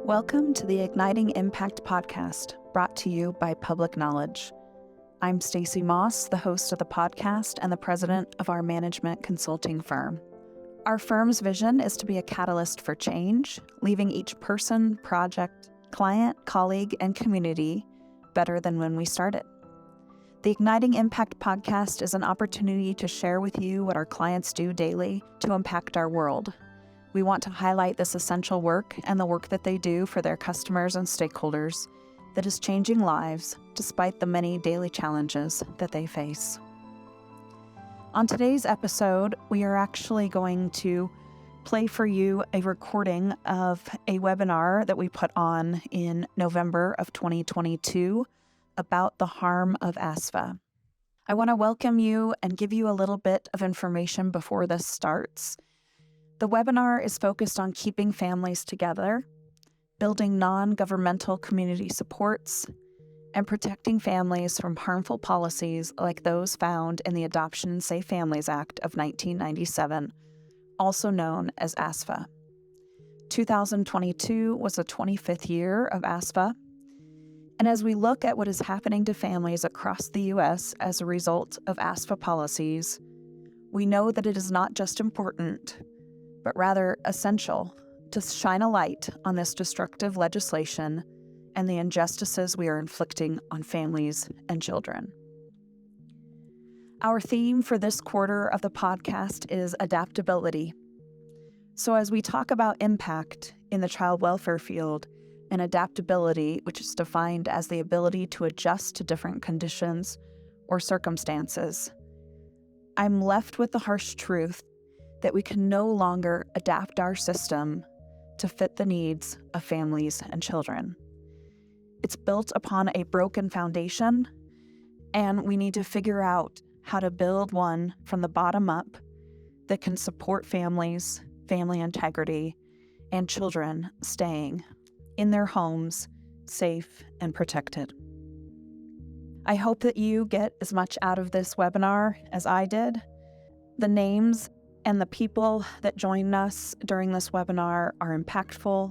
Welcome to the Igniting Impact podcast, brought to you by Public Knowledge. I'm Stacy Moss, the host of the podcast and the president of our management consulting firm. Our firm's vision is to be a catalyst for change, leaving each person, project, client, colleague, and community better than when we started. The Igniting Impact podcast is an opportunity to share with you what our clients do daily to impact our world. We want to highlight this essential work and the work that they do for their customers and stakeholders that is changing lives despite the many daily challenges that they face. On today's episode, we are actually going to play for you a recording of a webinar that we put on in November of 2022 about the harm of ASFA. I want to welcome you and give you a little bit of information before this starts. The webinar is focused on keeping families together, building non-governmental community supports, and protecting families from harmful policies like those found in the Adoption Safe Families Act of 1997, also known as ASFA. 2022 was the 25th year of ASFA, and as we look at what is happening to families across the U.S. as a result of ASFA policies, we know that it is not just important, but rather essential to shine a light on this destructive legislation and the injustices we are inflicting on families and children. Our theme for this quarter of the podcast is adaptability. So as we talk about impact in the child welfare field and adaptability, which is defined as the ability to adjust to different conditions or circumstances, I'm left with the harsh truth that we can no longer adapt our system to fit the needs of families and children. It's built upon a broken foundation, and we need to figure out how to build one from the bottom up that can support families, family integrity, and children staying in their homes, safe and protected. I hope that you get as much out of this webinar as I did. The names and the people that join us during this webinar are impactful,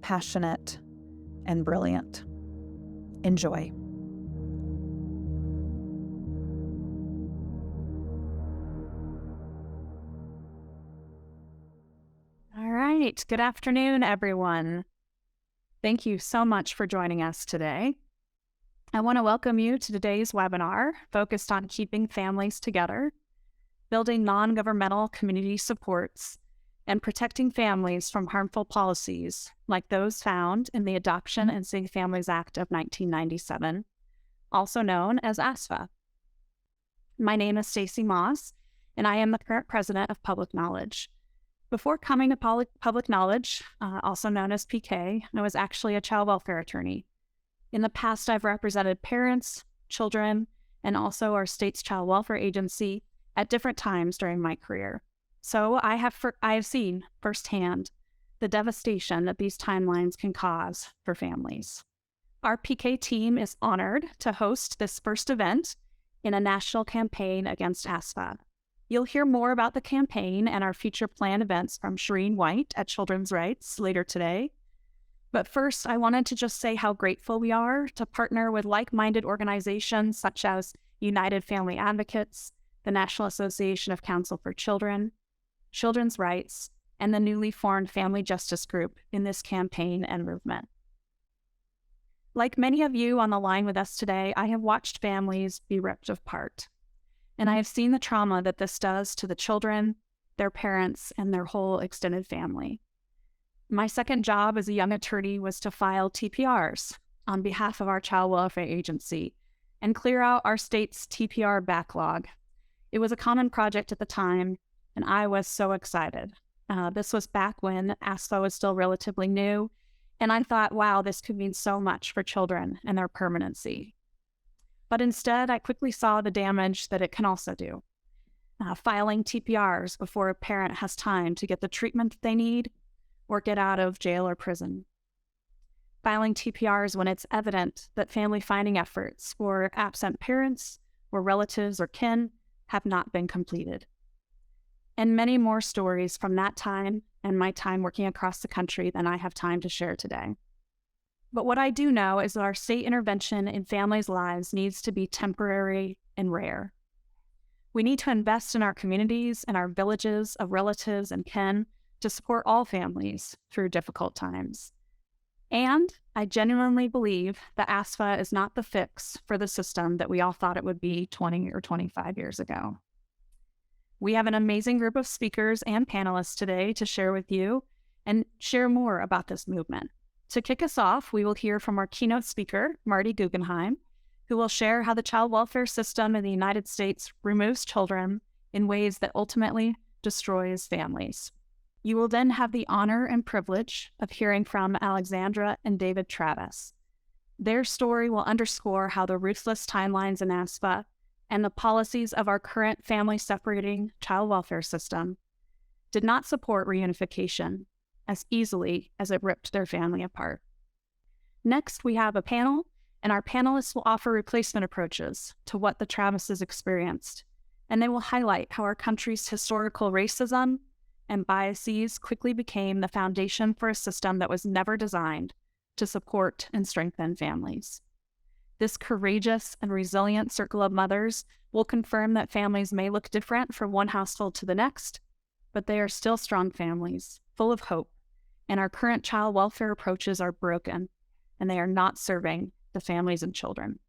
passionate, and brilliant. Enjoy. All right. Good afternoon, everyone. Thank you so much for joining us today. I want to welcome you to today's webinar focused on keeping families together, building non-governmental community supports, and protecting families from harmful policies like those found in the Adoption and Safe Families Act of 1997, also known as ASFA. My name is Stacy Moss, and I am the current president of Public Knowledge. Before coming to Public Knowledge, also known as PK, I was actually a child welfare attorney. In the past, I've represented parents, children, and also our state's child welfare agency at different times during my career. So I have seen firsthand the devastation that these timelines can cause for families. Our PK team is honored to host this first event in a national campaign against ASFA. You'll hear more about the campaign and our future planned events from Shireen White at Children's Rights later today. But first, I wanted to just say how grateful we are to partner with like-minded organizations such as United Family Advocates, the National Association of Counsel for Children, Children's Rights, and the newly formed Family Justice Group in this campaign and movement. Like many of you on the line with us today, I have watched families be ripped apart, and I have seen the trauma that this does to the children, their parents, and their whole extended family. My second job as a young attorney was to file TPRs on behalf of our child welfare agency and clear out our state's TPR backlog. It was a common project at the time, and I was so excited. This was back when ASFA was still relatively new, and I thought, wow, this could mean so much for children and their permanency. But instead, I quickly saw the damage that it can also do. Filing TPRs before a parent has time to get the treatment that they need or get out of jail or prison. Filing TPRs when it's evident that family finding efforts for absent parents or relatives or kin have not been completed. and many more stories from that time and my time working across the country than I have time to share today. But what I do know is that our state intervention in families' lives needs to be temporary and rare. We need to invest in our communities and our villages of relatives and kin to support all families through difficult times. And I genuinely believe that ASFA is not the fix for the system that we all thought it would be 20 or 25 years ago. We have an amazing group of speakers and panelists today to share with you and share more about this movement. To kick us off, we will hear from our keynote speaker, Marty Guggenheim, who will share how the child welfare system in the United States removes children in ways that ultimately destroys families. You will then have the honor and privilege of hearing from Alexandra and David Travis. Their story will underscore how the ruthless timelines in ASFA and the policies of our current family-separating child welfare system did not support reunification as easily as it ripped their family apart. Next, we have a panel, and our panelists will offer replacement approaches to what the Travises experienced, and they will highlight how our country's historical racism and biases quickly became the foundation for a system that was never designed to support and strengthen families. This courageous and resilient circle of mothers will confirm that families may look different from one household to the next, but they are still strong families, full of hope, and our current child welfare approaches are broken, and they are not serving the families and children.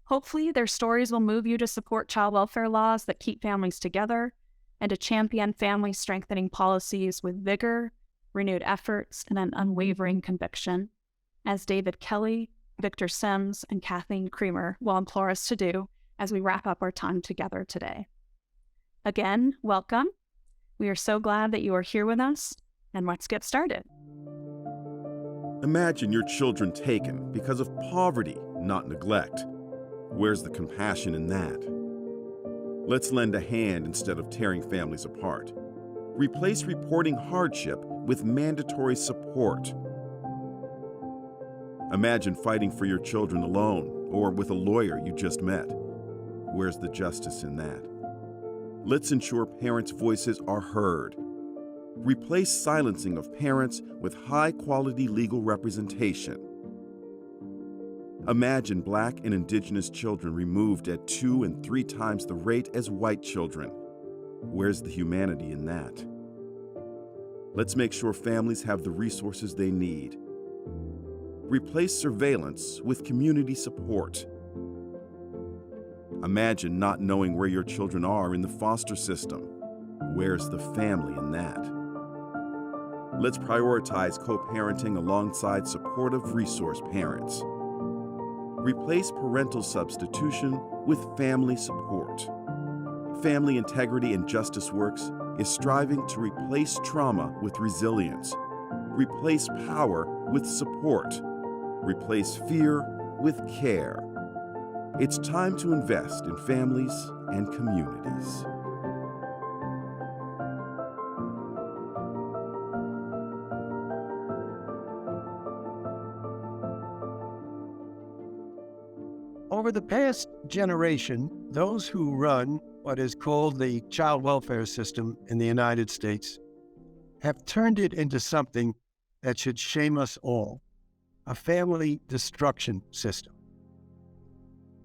Hopefully, their stories will move you to support child welfare laws that keep families together and to champion family-strengthening policies with vigor, renewed efforts, and an unwavering conviction, as David Kelly, Victor Sims, and Kathleen Creamer will implore us to do as we wrap up our time together today. Again, welcome. We are so glad that you are here with us, and let's get started. Imagine your children taken because of poverty, not neglect. Where's the compassion in that? Let's lend a hand instead of tearing families apart. Replace reporting hardship with mandatory support. Imagine fighting for your children alone or with a lawyer you just met. Where's the justice in that? Let's ensure parents' voices are heard. Replace silencing of parents with high-quality legal representation. Imagine Black and Indigenous children removed at 2 and 3 times the rate as white children. Where's the humanity in that? Let's make sure families have the resources they need. Replace surveillance with community support. Imagine not knowing where your children are in the foster system. Where's the family in that? Let's prioritize co-parenting alongside supportive resource parents. Replace parental substitution with family support. Family Integrity and Justice Works is striving to replace trauma with resilience. Replace power with support. Replace fear with care. It's time to invest in families and communities. Over the past generation, those who run what is called the child welfare system in the United States have turned it into something that should shame us all, a family destruction system.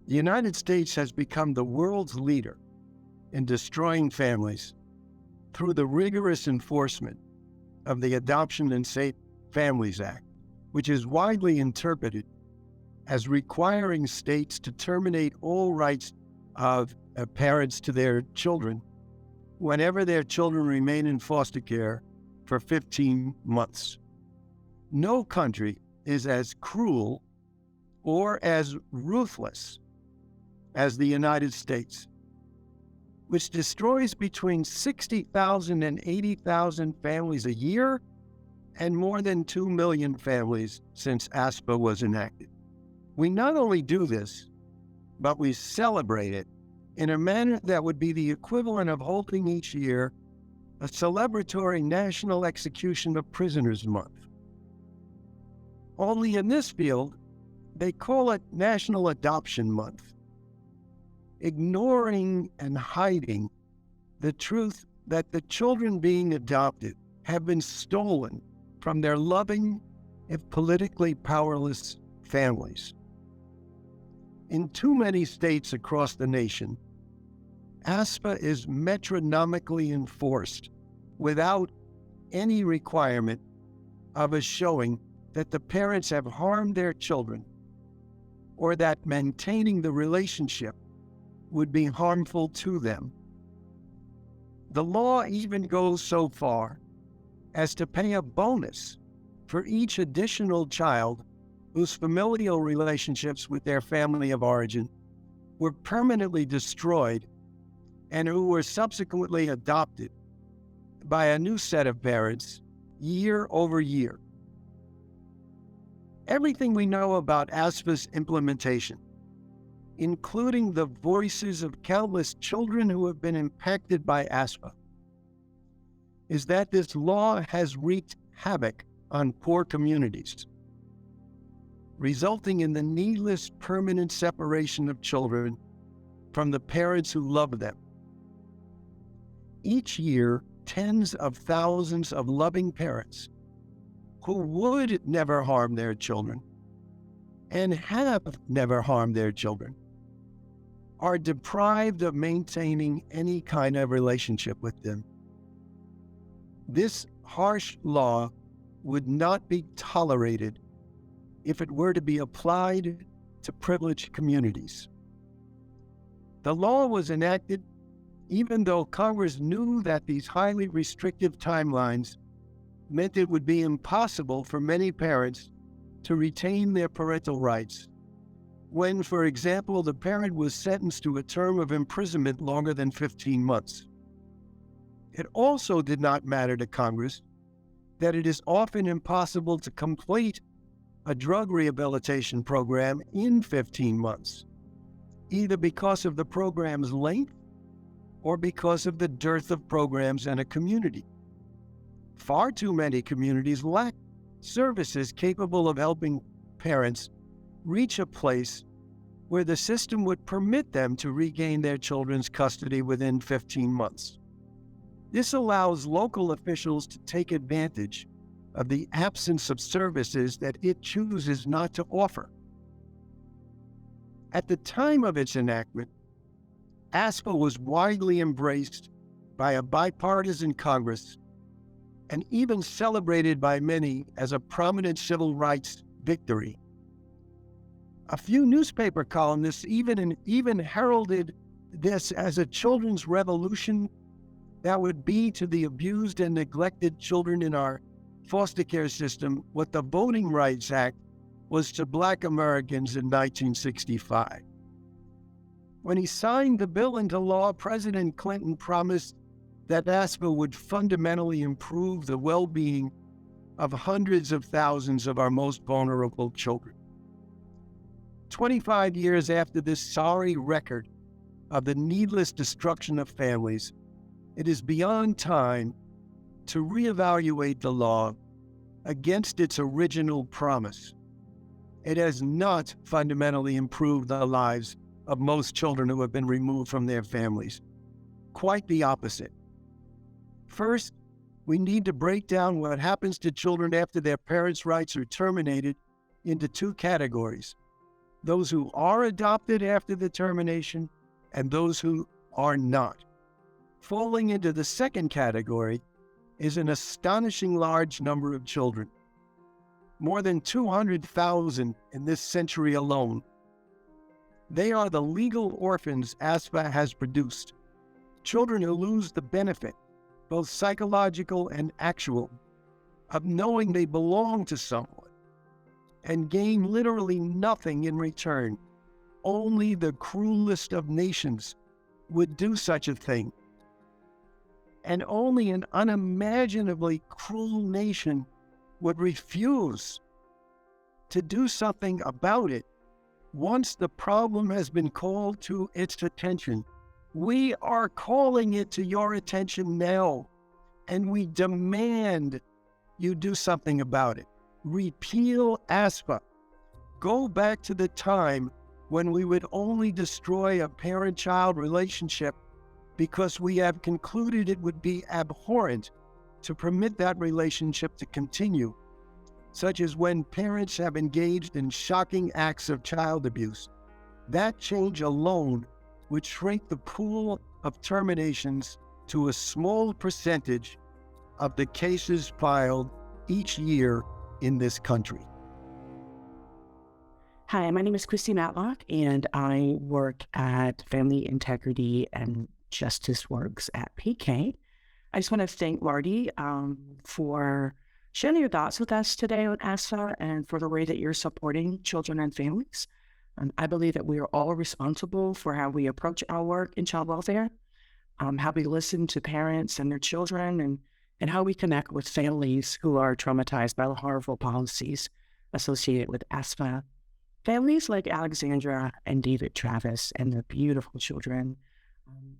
The United States has become the world's leader in destroying families through the rigorous enforcement of the Adoption and Safe Families Act, which is widely interpreted as requiring states to terminate all rights of parents to their children whenever their children remain in foster care for 15 months. No country is as cruel or as ruthless as the United States, which destroys between 60,000 and 80,000 families a year and more than 2 million families since ASFA was enacted. We not only do this, but we celebrate it in a manner that would be the equivalent of holding each year a celebratory National Execution of Prisoners Month. Only in this field, they call it National Adoption Month, ignoring and hiding the truth that the children being adopted have been stolen from their loving, if politically powerless, families. In too many states across the nation, ASFA is metronomically enforced without any requirement of a showing that the parents have harmed their children or that maintaining the relationship would be harmful to them. The law even goes so far as to pay a bonus for each additional child whose familial relationships with their family of origin were permanently destroyed and who were subsequently adopted by a new set of parents year over year. Everything we know about ASFA's implementation, including the voices of countless children who have been impacted by ASFA, is that this law has wreaked havoc on poor communities, resulting in the needless permanent separation of children from the parents who love them. Each year, tens of thousands of loving parents who would never harm their children and have never harmed their children are deprived of maintaining any kind of relationship with them. This harsh law would not be tolerated if it were to be applied to privileged communities. The law was enacted even though Congress knew that these highly restrictive timelines meant it would be impossible for many parents to retain their parental rights when, for example, the parent was sentenced to a term of imprisonment longer than 15 months. It also did not matter to Congress that it is often impossible to complete a drug rehabilitation program in 15 months, either because of the program's length or because of the dearth of programs in a community. Far too many communities lack services capable of helping parents reach a place where the system would permit them to regain their children's custody within 15 months. This allows local officials to take advantage of the absence of services that it chooses not to offer. At the time of its enactment, ASFA was widely embraced by a bipartisan Congress and even celebrated by many as a prominent civil rights victory. A few newspaper columnists even heralded this as a children's revolution that would be to the abused and neglected children in our foster care system what the Voting Rights Act was to Black Americans in 1965. When he signed the bill into law, President Clinton promised that ASFA would fundamentally improve the well-being of hundreds of thousands of our most vulnerable children. 25 years after this sorry record of the needless destruction of families, it is beyond time to reevaluate the law against its original promise. It has not fundamentally improved the lives of most children who have been removed from their families. Quite the opposite. First, we need to break down what happens to children after their parents' rights are terminated into two categories: those who are adopted after the termination and those who are not. Falling into the second category is an astonishing large number of children, more than 200,000 in this century alone. They are the legal orphans ASFA has produced, children who lose the benefit, both psychological and actual, of knowing they belong to someone and gain literally nothing in return. Only the cruelest of nations would do such a thing. And only an unimaginably cruel nation would refuse to do something about it once the problem has been called to its attention. We are calling it to your attention now, and we demand you do something about it. Repeal ASFA. Go back to the time when we would only destroy a parent-child relationship because we have concluded it would be abhorrent to permit that relationship to continue, such as when parents have engaged in shocking acts of child abuse. That change alone would shrink the pool of terminations to a small percentage of the cases filed each year in this country. Hi, my name is Christy Matlock, and I work at Family Integrity and Justice Works at PK. I just want to thank Marty for sharing your thoughts with us today on ASFA and for the way that you're supporting children and families. I believe that we are all responsible for how we approach our work in child welfare, how we listen to parents and their children, and how we connect with families who are traumatized by the harmful policies associated with ASFA. Families like Alexandra and David Travis and their beautiful children,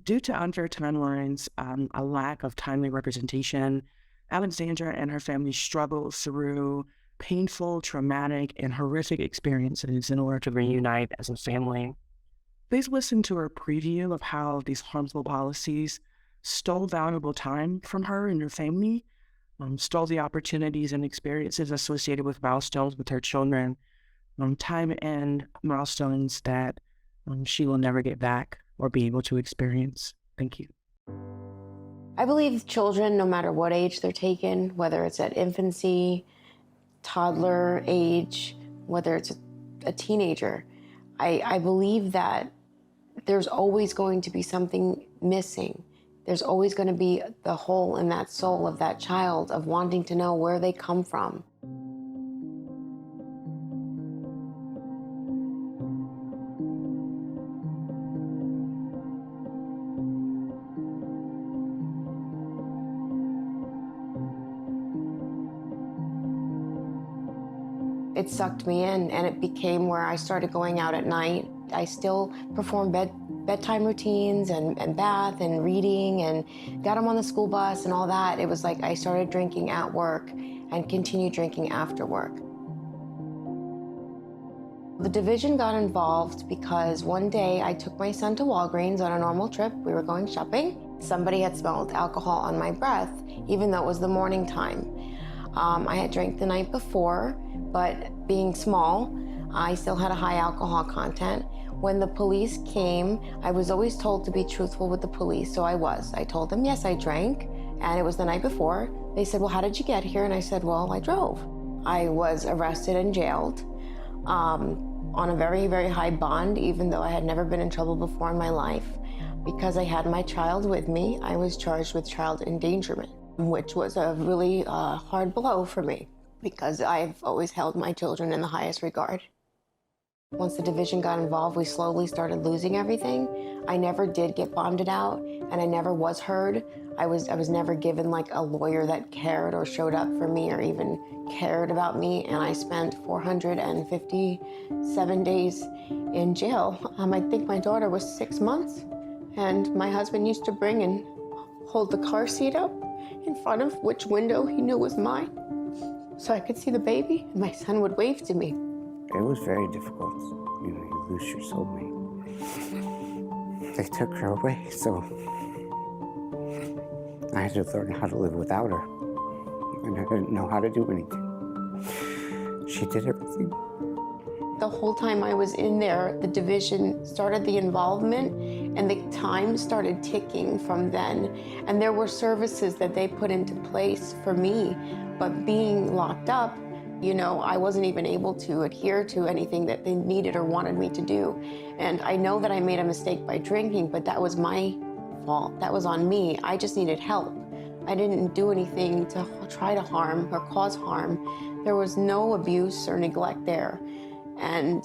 due to unfair timelines, a lack of timely representation, Alexandra and her family struggle through painful, traumatic, and horrific experiences in order to reunite as a family. Please listen to her preview of how these harmful policies stole valuable time from her and her family, stole the opportunities and experiences associated with milestones with her children, time and milestones that she will never get back or be able to experience. Thank you. I believe children, no matter what age they're taken, whether it's at infancy, toddler age, whether it's a teenager, I believe that there's always going to be something missing. There's always going to be the hole in that soul of that child of wanting to know where they come from. It sucked me in, and it became where I started going out at night. I still performed bedtime routines and bath and reading and got them on the school bus and all that. It was like I started drinking at work and continued drinking after work. The division got involved because one day I took my son to Walgreens on a normal trip. We were going shopping. Somebody had smelled alcohol on my breath, even though it was the morning time. I had drank the night before, but being small, I still had a high alcohol content. When the police came, I was always told to be truthful with the police, so I was. I told them, yes, I drank, and it was the night before. They said, well, how did you get here? And I said, well, I drove. I was arrested and jailed on a very, very high bond, even though I had never been in trouble before in my life. Because I had my child with me, I was charged with child endangerment, which was a really hard blow for me, because I've always held my children in the highest regard. Once the division got involved, we slowly started losing everything. I never did get bonded out, and I never was heard. I was never given like a lawyer that cared or showed up for me or even cared about me, and I spent 457 days in jail. I think my daughter was 6 months, and my husband used to bring and hold the car seat up in front of which window he knew was mine, so I could see the baby, and my son would wave to me. It was very difficult. You know, you lose your soulmate. They took her away, so I had to learn how to live without her. And I didn't know how to do anything. She did everything. The whole time I was in there, the division started the involvement, and the time started ticking from then. And there were services that they put into place for me, but being locked up, you know, I wasn't even able to adhere to anything that they needed or wanted me to do. And I know that I made a mistake by drinking, but that was my fault. That was on me. I just needed help. I didn't do anything to try to harm or cause harm. There was no abuse or neglect there. And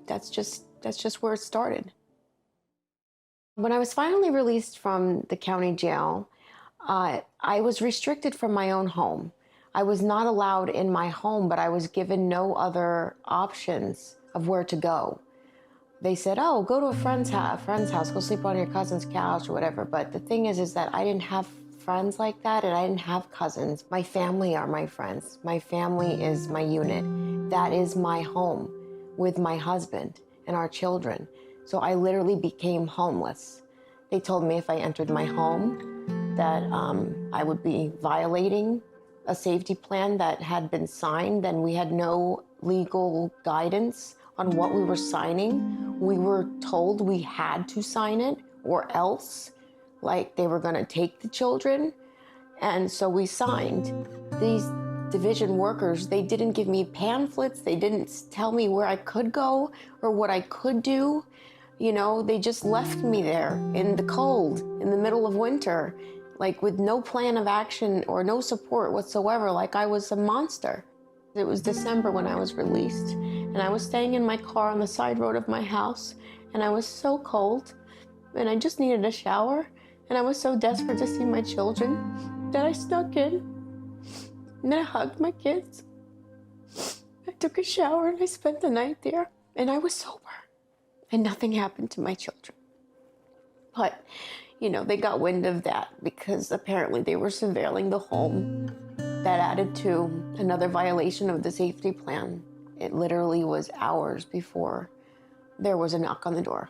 that's just where it started. When I was finally released from the county jail, I was restricted from my own home. I was not allowed in my home, but I was given no other options of where to go. They said, oh, go to a friend's house, go sleep on your cousin's couch or whatever. But the thing is that I didn't have friends like that, and I didn't have cousins. My family are my friends. My family is my unit. That is my home with my husband and our children. So I literally became homeless. They told me if I entered my home that I would be violating a safety plan that had been signed, and we had no legal guidance on what we were signing. We were told we had to sign it or else, like they were going to take the children. And so we signed. These division workers, they didn't give me pamphlets. They didn't tell me where I could go or what I could do. You know, they just left me there in the cold, in the middle of winter, like with no plan of action or no support whatsoever, like I was a monster. It was December when I was released, and I was staying in my car on the side road of my house, and I was so cold, and I just needed a shower, and I was so desperate to see my children that I snuck in, and then I hugged my kids. I took a shower, and I spent the night there, and I was sober, and nothing happened to my children. But, you know, they got wind of that because apparently they were surveilling the home. That added to another violation of the safety plan. It literally was hours before there was a knock on the door.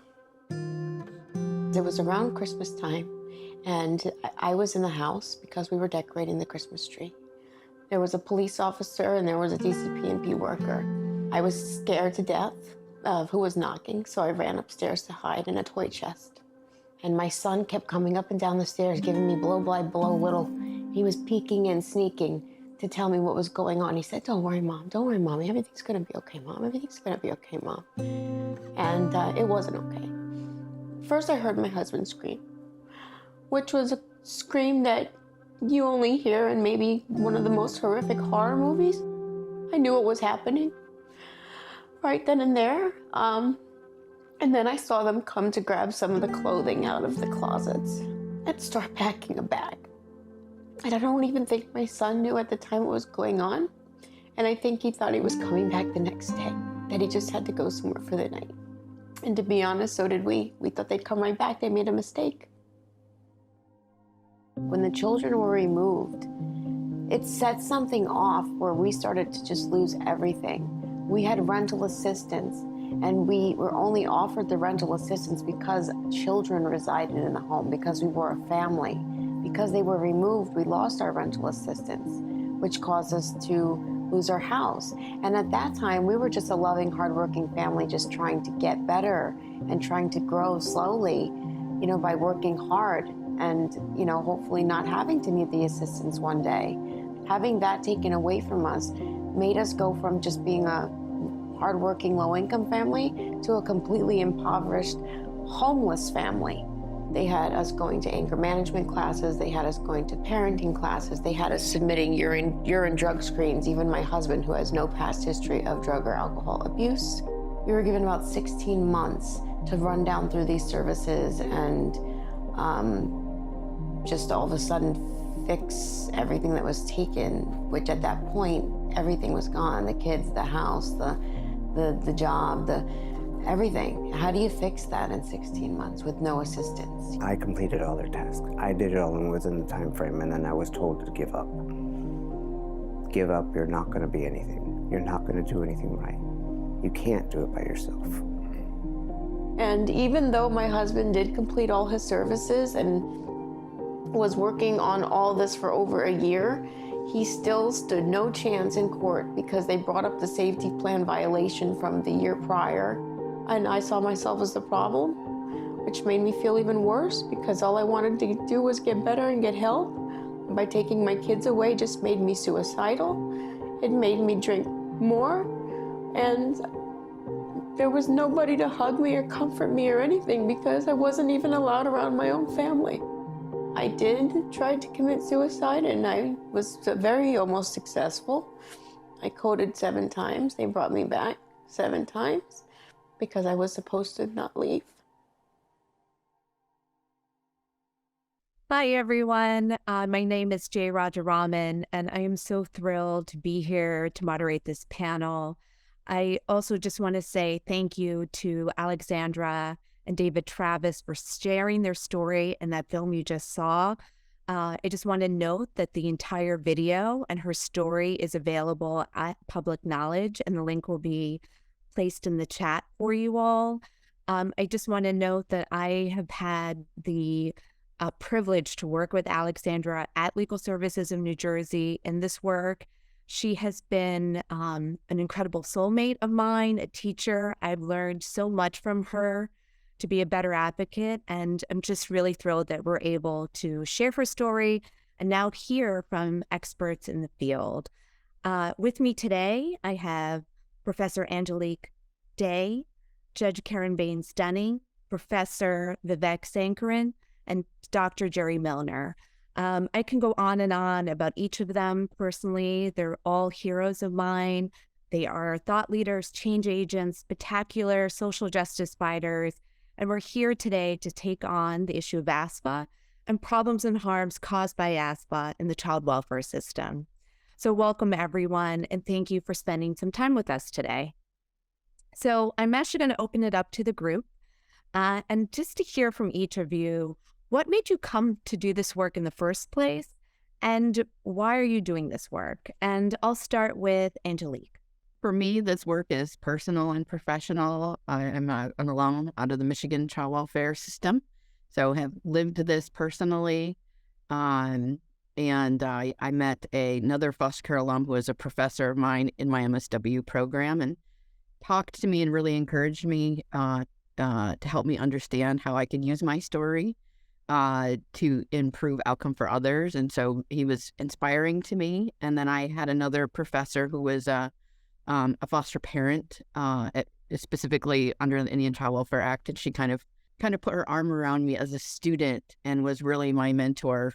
It was around Christmas time, and I was in the house because we were decorating the Christmas tree. There was a police officer and there was a DCP&P worker. I was scared to death of who was knocking, so I ran upstairs to hide in a toy chest. And my son kept coming up and down the stairs, giving me blow blind, blow little. He was peeking and sneaking to tell me what was going on. He said, "Don't worry, Mom. Don't worry, Mommy. Everything's going to be okay, Mom. Everything's going to be okay, Mom." And it wasn't okay. First, I heard my husband scream, which was a scream that you only hear in maybe one of the most horrific horror movies. I knew what was happening right then and there. And then I saw them come to grab some of the clothing out of the closets and start packing a bag. And I don't even think my son knew at the time what was going on. And I think he thought he was coming back the next day, that he just had to go somewhere for the night. And to be honest, so did we. We thought they'd come right back. They made a mistake. When the children were removed, it set something off where we started to just lose everything. We had rental assistance, and we were only offered the rental assistance because children resided in the home, because we were a family. Because they were removed, we lost our rental assistance, which caused us to lose our house. And at that time, we were just a loving, hardworking family, just trying to get better and trying to grow slowly, you know, by working hard and, you know, hopefully not having to need the assistance one day. Having that taken away from us made us go from just being a hardworking, low-income family to a completely impoverished, homeless family. They had us going to anger management classes. They had us going to parenting classes. They had us submitting urine drug screens. Even my husband, who has no past history of drug or alcohol abuse. We were given about 16 months to run down through these services and just all of a sudden fix everything that was taken, which at that point, everything was gone. The kids, the house, the job, everything. How do you fix that in 16 months with no assistance? I completed all their tasks. I did it all within the time frame, and then I was told to give up. Give up, you're not going to be anything. You're not going to do anything right. You can't do it by yourself. And even though my husband did complete all his services and was working on all this for over a year, he still stood no chance in court because they brought up the safety plan violation from the year prior. And I saw myself as the problem, which made me feel even worse because all I wanted to do was get better and get help. And by taking my kids away just made me suicidal. It made me drink more. And there was nobody to hug me or comfort me or anything because I wasn't even allowed around my own family. I did try to commit suicide, and I was very almost successful. I coded 7 times. They brought me back 7 times. Because I was supposed to not leave. Hi, everyone. My name is Jay Rajaraman, and I am so thrilled to be here to moderate this panel. I also just want to say thank you to Alexandra and David Travis for sharing their story in that film you just saw. I just want to note that the entire video and her story is available at Public Knowledge, and the link will be placed in the chat for you all. I just want to note that I have had the privilege to work with Alexandra at Legal Services of New Jersey in this work. She has been an incredible soulmate of mine, a teacher. I've learned so much from her to be a better advocate, and I'm just really thrilled that we're able to share her story and now hear from experts in the field. With me today, I have Professor Angelique Day, Judge Karen Baines-Dunning, Professor Vivek Sankaran, and Dr. Jerry Milner. I can go on and on about each of them personally. They're all heroes of mine. They are thought leaders, change agents, spectacular social justice fighters, and we're here today to take on the issue of ASFA and problems and harms caused by ASFA in the child welfare system. So welcome, everyone, and thank you for spending some time with us today. So I'm actually going to open it up to the group, and just to hear from each of you, what made you come to do this work in the first place, and why are you doing this work? And I'll start with Angelique. For me, this work is personal and professional. I'm an alum out of the Michigan child welfare system, so have lived this personally. And I met another foster care alum who was a professor of mine in my MSW program and talked to me and really encouraged me to help me understand how I can use my story to improve outcome for others. And so he was inspiring to me. And then I had another professor who was a foster parent, specifically under the Indian Child Welfare Act, and she kind of put her arm around me as a student and was really my mentor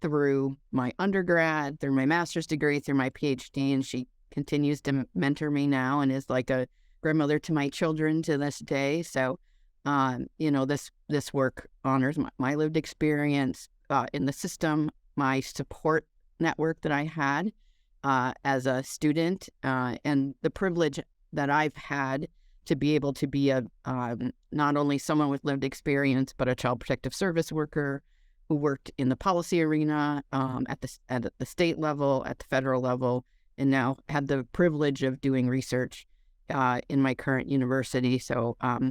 through my undergrad, through my master's degree, through my PhD, and she continues to mentor me now and is like a grandmother to my children to this day. So, this work honors my lived experience in the system, my support network that I had as a student, and the privilege that I've had to be able to be not only someone with lived experience, but a child protective service worker who worked in the policy arena at the state level, at the federal level, and now had the privilege of doing research in my current university. So I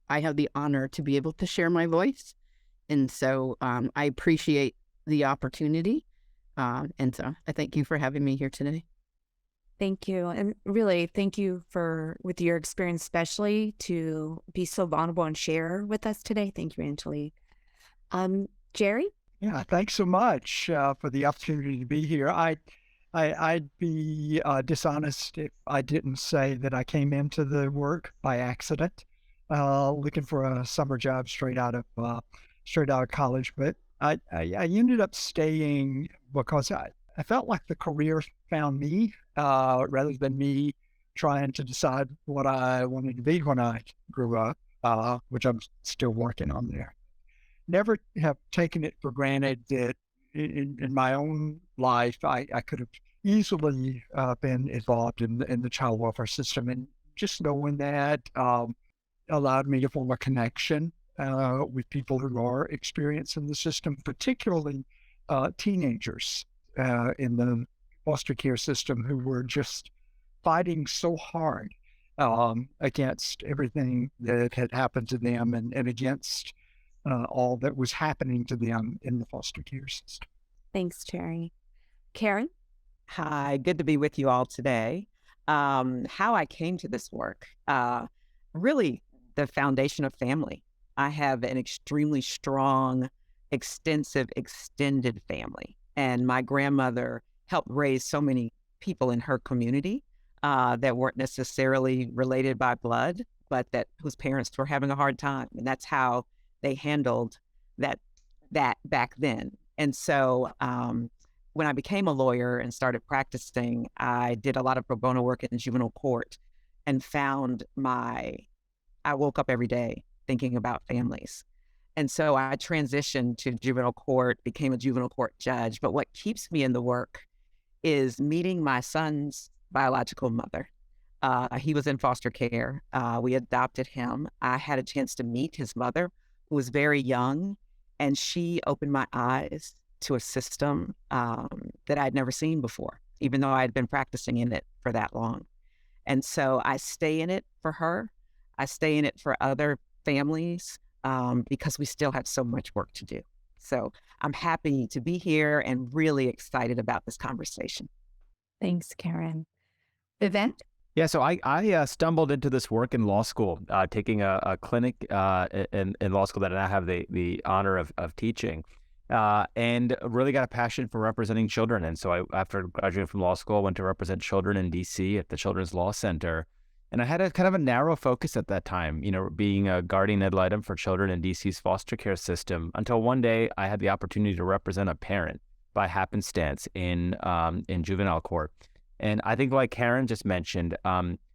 have the honor to be able to share my voice, and so I appreciate the opportunity. And so I thank you for having me here today. Thank you. And really, thank you with your experience, especially to be so vulnerable and share with us today. Thank you, Angelique. Jerry? Yeah, thanks so much for the opportunity to be here. I'd be dishonest if I didn't say that I came into the work by accident, looking for a summer job straight out of college. But I ended up staying because I felt like the career found me rather than me trying to decide what I wanted to be when I grew up, which I'm still working on there. Never have taken it for granted that in my own life, I could have easily been involved in the child welfare system. And just knowing that allowed me to form a connection with people who are experiencing the system, particularly teenagers in the foster care system who were just fighting so hard against everything that had happened to them and against all that was happening to them in the foster care system. Thanks, Jerry. Karen? Hi, good to be with you all today. How I came to this work, really the foundation of family. I have an extremely strong, extensive, extended family. And my grandmother helped raise so many people in her community that weren't necessarily related by blood, but whose parents were having a hard time. And that's how they handled that back then. And so when I became a lawyer and started practicing, I did a lot of pro bono work in juvenile court and found I woke up every day thinking about families. And so I transitioned to juvenile court, became a juvenile court judge. But what keeps me in the work is meeting my son's biological mother. He was in foster care. We adopted him. I had a chance to meet his mother, who was very young, and she opened my eyes to a system that I'd never seen before, even though I had been practicing in it for that long. And so I stay in it for her. I stay in it for other families because we still have so much work to do. So I'm happy to be here and really excited about this conversation. Thanks, Karen. Vivek? Yeah, so I stumbled into this work in law school, taking a clinic in law school that I now have the honor of teaching, and really got a passion for representing children. And so after graduating from law school, I went to represent children in D.C. at the Children's Law Center. And I had a kind of a narrow focus at that time, being a guardian ad litem for children in D.C.'s foster care system, until one day I had the opportunity to represent a parent by happenstance in juvenile court. And I think, like Karen just mentioned,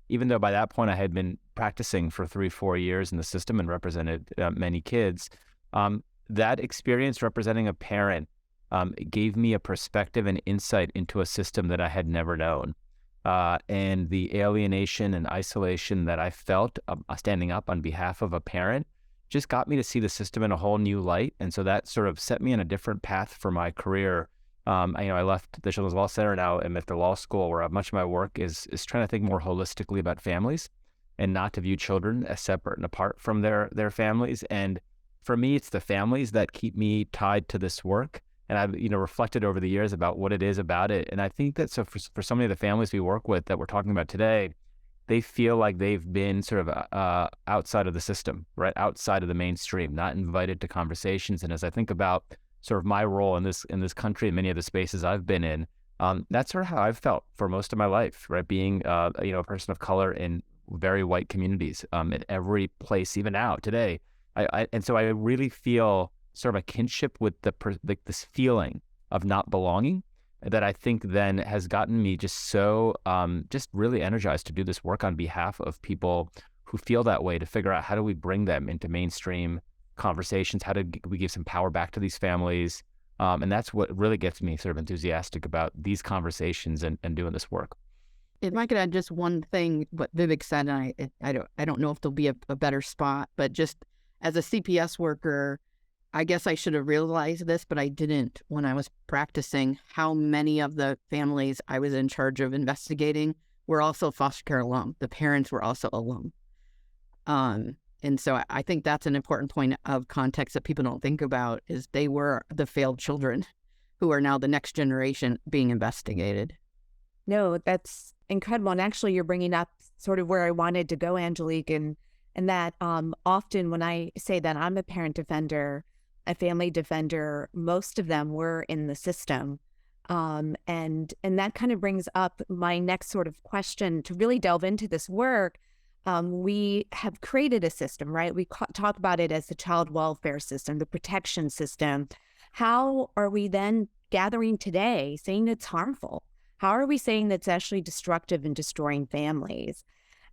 even though by that point I had been practicing for 3-4 years in the system and represented many kids, that experience representing a parent gave me a perspective and insight into a system that I had never known. And the alienation and isolation that I felt standing up on behalf of a parent just got me to see the system in a whole new light. And so that sort of set me on a different path for my career. I left the Children's Law Center now. I'm at the law school where much of my work is trying to think more holistically about families and not to view children as separate and apart from their families. And for me, it's the families that keep me tied to this work. And I've reflected over the years about what it is about it. And I think that for so many of the families we work with that we're talking about today, they feel like they've been sort of outside of the system, right? Outside of the mainstream, not invited to conversations. And as I think about sort of my role in this country and many of the spaces I've been in, that's sort of how I've felt for most of my life, right? Being a person of color in very white communities in every place, even now today. And so I really feel sort of a kinship with this feeling of not belonging that I think then has gotten me just so just really energized to do this work on behalf of people who feel that way, to figure out how do we bring them into mainstream conversations, how do we give some power back to these families, and that's what really gets me sort of enthusiastic about these conversations and doing this work. If I could add just one thing, what Vivek said, and I don't know if there'll be a better spot, but just as a CPS worker, I guess I should have realized this, but I didn't when I was practicing, how many of the families I was in charge of investigating were also foster care alum. The parents were also alum. And so I think that's an important point of context that people don't think about, is they were the failed children who are now the next generation being investigated. No, that's incredible. And actually, you're bringing up sort of where I wanted to go, Angelique, and that often when I say that I'm a parent defender, a family defender, most of them were in the system. And that kind of brings up my next sort of question to really delve into this work. We have created a system, right? We talk about it as the child welfare system, the protection system. How are we then gathering today saying it's harmful? How are we saying that's actually destructive and destroying families?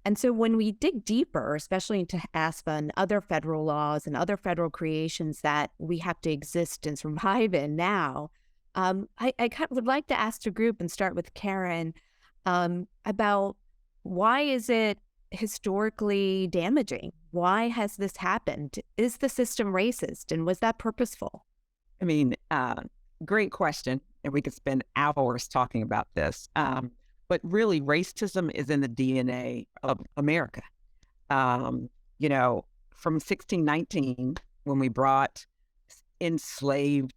And so when we dig deeper, especially into ASFA and other federal laws and other federal creations that we have to exist and survive in now, I kind of would like to ask the group and start with Karen about why is it historically damaging? Why has this happened? Is the system racist, and was that purposeful? I mean, great question, and we could spend hours talking about this. But really, racism is in the DNA of America. From 1619, when we brought enslaved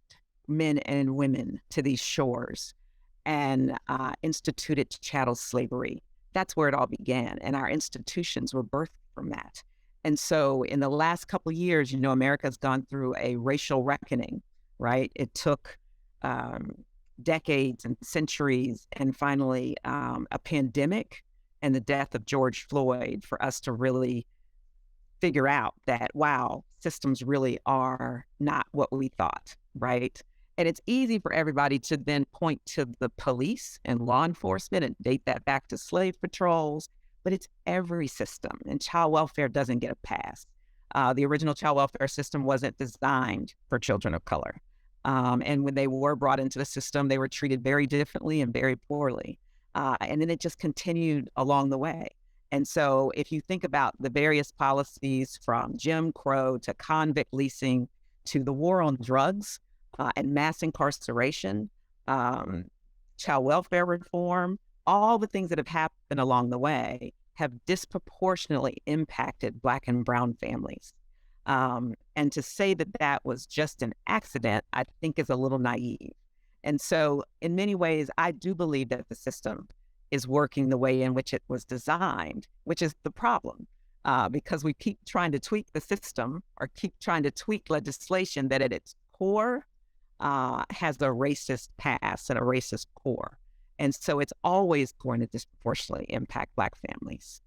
men and women to these shores and instituted chattel slavery, that's where it all began. And our institutions were birthed from that. And so in the last couple of years, America's gone through a racial reckoning, right? It took decades and centuries and finally a pandemic and the death of George Floyd for us to really figure out that, wow, systems really are not what we thought, right? And it's easy for everybody to then point to the police and law enforcement and date that back to slave patrols, but it's every system, and child welfare doesn't get a pass. The original child welfare system wasn't designed for children of color. And when they were brought into the system, they were treated very differently and very poorly. And then it just continued along the way. And so if you think about the various policies from Jim Crow to convict leasing to the war on drugs and mass incarceration, child welfare reform, all the things that have happened along the way, have disproportionately impacted Black and brown families. And to say that that was just an accident, I think is a little naive. And so in many ways, I do believe that the system is working the way in which it was designed, which is the problem. Because we keep trying to tweak the system or keep trying to tweak legislation that at its core has a racist past and a racist core. And so it's always going to disproportionately impact Black families.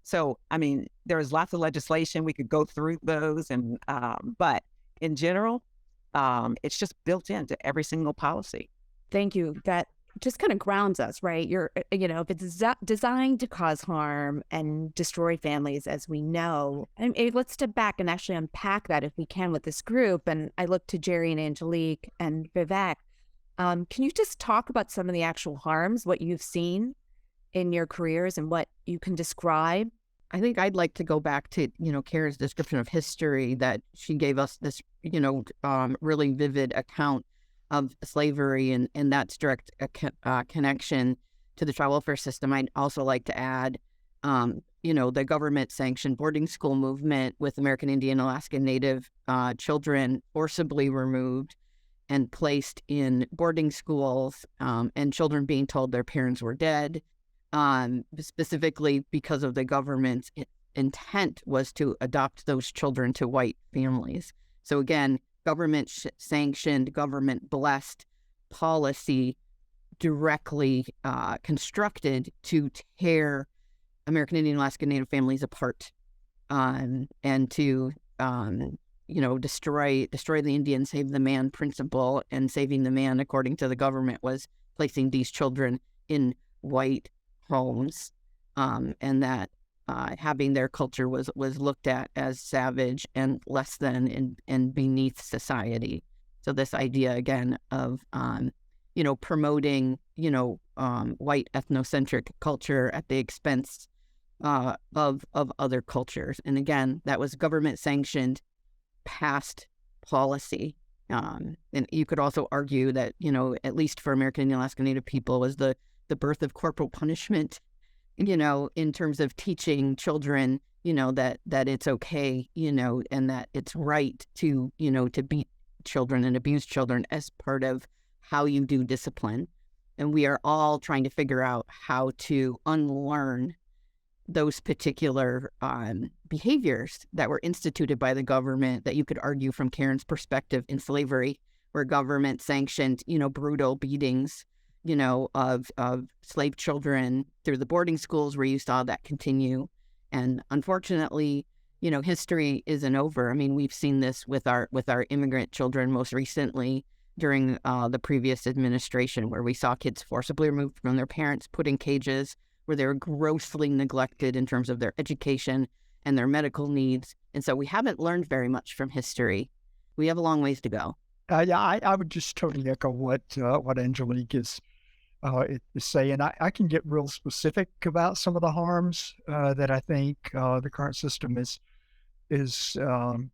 So, I mean, there's lots of legislation. We could go through those, and but in general, it's just built into every single policy. Thank you. That just kind of grounds us, right? If it's designed to cause harm and destroy families, as we know, and let's step back and actually unpack that if we can with this group. And I look to Jerry and Angelique and Vivek. Can you just talk about some of the actual harms, what you've seen in your careers and what you can describe? I think I'd like to go back to, Kara's description of history that she gave us this, really vivid account of slavery and that's direct connection to the child welfare system. I'd also like to add, the government-sanctioned boarding school movement with American Indian, Alaska Native children forcibly removed and placed in boarding schools, and children being told their parents were dead, specifically because of the government's intent was to adopt those children to white families. So again, government-sanctioned, government-blessed policy directly constructed to tear American Indian, Alaska Native families apart, and to destroy the Indian, save the man principle, and saving the man, according to the government, was placing these children in white homes, and that having their culture was looked at as savage and less than and beneath society. So this idea again of promoting white ethnocentric culture at the expense of other cultures, and again that was government sanctioned past policy. And you could also argue that at least for American Indian, Alaska Native people was the birth of corporal punishment, in terms of teaching children, that it's okay, and that it's right to beat children and abuse children as part of how you do discipline. And we are all trying to figure out how to unlearn those particular behaviors that were instituted by the government that you could argue from Karen's perspective in slavery, where government sanctioned, brutal beatings, of slave children through the boarding schools where you saw that continue. And unfortunately, history isn't over. I mean, we've seen this with our immigrant children most recently during the previous administration, where we saw kids forcibly removed from their parents, put in cages, where they were grossly neglected in terms of their education and their medical needs. And so we haven't learned very much from history. We have a long ways to go. I would just totally echo what Angelique is saying. I can get real specific about some of the harms that I think the current system is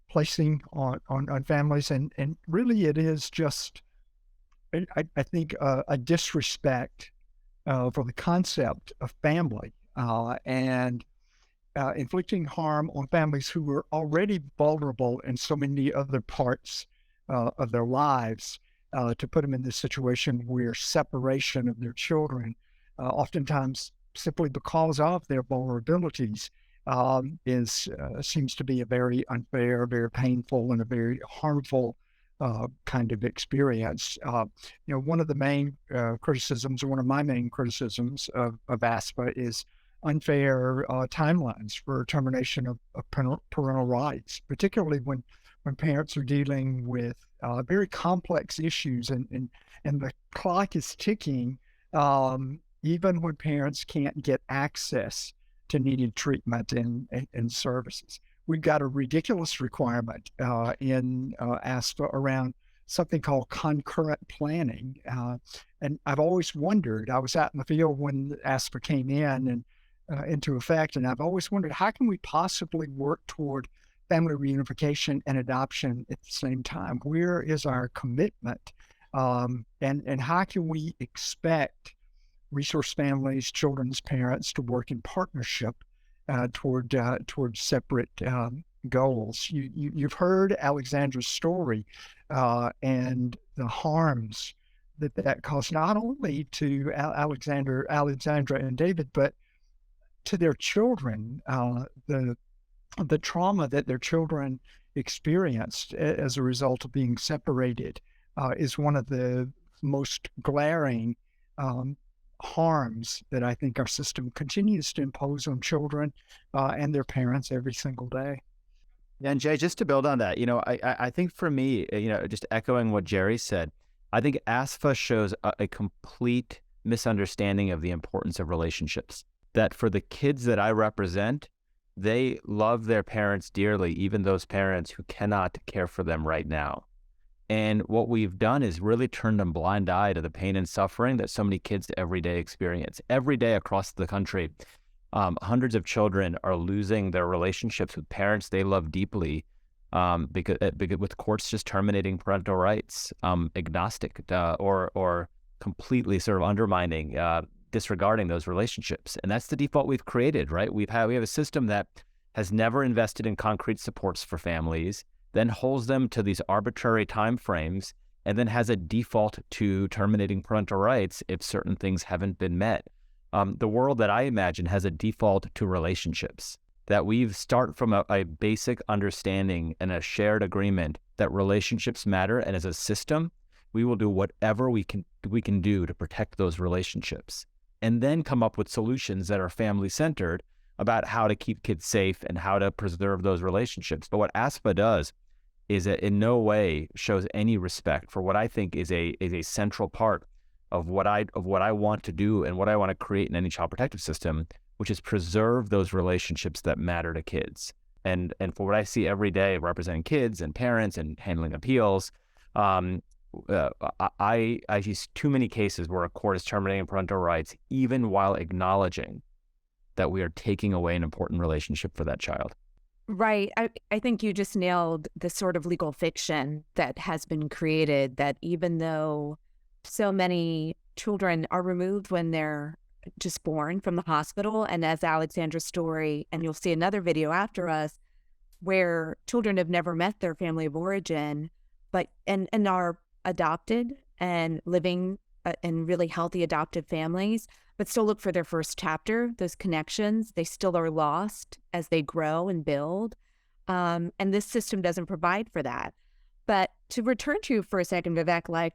placing on families, and really it is just, I think, a disrespect for the concept of family, and inflicting harm on families who were already vulnerable in so many other parts of their lives, to put them in this situation where separation of their children, oftentimes simply because of their vulnerabilities, seems to be a very unfair, very painful, and a very harmful kind of experience. One of the main criticisms, or one of my main criticisms of ASFA is unfair timelines for termination of parental rights, particularly when parents are dealing with very complex issues and the clock is ticking, even when parents can't get access to needed treatment and services. We've got a ridiculous requirement in ASFA around something called concurrent planning. And I've always wondered, I was out in the field when ASFA came in and into effect, and I've always wondered, how can we possibly work toward family reunification and adoption at the same time? Where is our commitment? And how can we expect resource families, children's parents to work in partnership toward separate goals. You've heard Alexandra's story and the harms that caused not only to Alexandra and David, but to their children. The trauma that their children experienced as a result of being separated is one of the most glaring harms that I think our system continues to impose on children and their parents every single day. And Jay, just to build on that, I think for me, just echoing what Jerry said, I think ASFA shows a complete misunderstanding of the importance of relationships. That for the kids that I represent, they love their parents dearly, even those parents who cannot care for them right now. And what we've done is really turned a blind eye to the pain and suffering that so many kids every day experience. Every day across the country, hundreds of children are losing their relationships with parents they love deeply because with courts just terminating parental rights, agnostic or completely sort of undermining, disregarding those relationships. And that's the default we've created, right? We have a system that has never invested in concrete supports for families, then holds them to these arbitrary timeframes, and then has a default to terminating parental rights if certain things haven't been met. The world that I imagine has a default to relationships, that we start from a basic understanding and a shared agreement that relationships matter, and as a system, we will do whatever we can do to protect those relationships, and then come up with solutions that are family-centered about how to keep kids safe and how to preserve those relationships. But what ASFA does is it in no way shows any respect for what I think is a central part of what I want to do and what I want to create in any child protective system, which is preserve those relationships that matter to kids. And for what I see every day representing kids and parents and handling appeals, I see too many cases where a court is terminating parental rights, even while acknowledging that we are taking away an important relationship for that child. Right. I think you just nailed the sort of legal fiction that has been created, that even though so many children are removed when they're just born from the hospital, and as Alexandra's story, and you'll see another video after us, where children have never met their family of origin, but and are adopted and living in really healthy adoptive families, but still look for their first chapter, those connections. They still are lost as they grow and build. And this system doesn't provide for that. But to return to you for a second, Vivek, like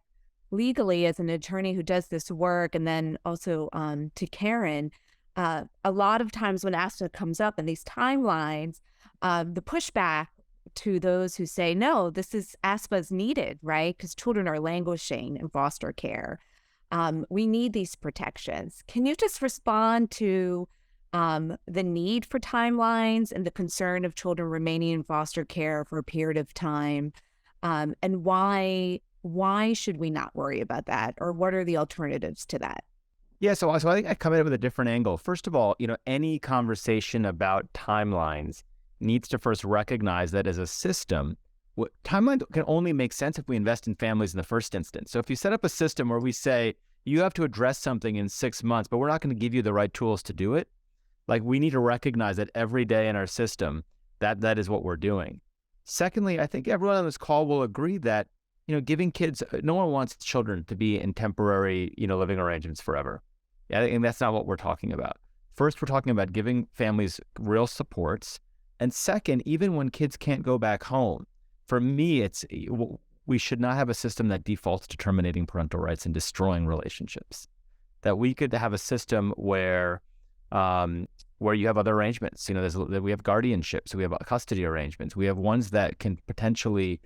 legally as an attorney who does this work, and then also to Karen, a lot of times when ASFA comes up in these timelines, the pushback to those who say, no, this is ASFA's needed, right? Because children are languishing in foster care. We need these protections. Can you just respond to the need for timelines and the concern of children remaining in foster care for a period of time? And why should we not worry about that? Or what are the alternatives to that? Yeah, so I think I come at it with a different angle. First of all, any conversation about timelines needs to first recognize that as a system, timeline can only make sense if we invest in families in the first instance. So if you set up a system where we say, you have to address something in 6 months, but we're not going to give you the right tools to do it, like we need to recognize that every day in our system, that is what we're doing. Secondly, I think everyone on this call will agree that, giving kids, no one wants children to be in temporary, living arrangements forever. Yeah, and that's not what we're talking about. First, we're talking about giving families real supports. And second, even when kids can't go back home, for me, we should not have a system that defaults to terminating parental rights and destroying relationships. That we could have a system where you have other arrangements. We have guardianships, we have custody arrangements, we have ones that can potentially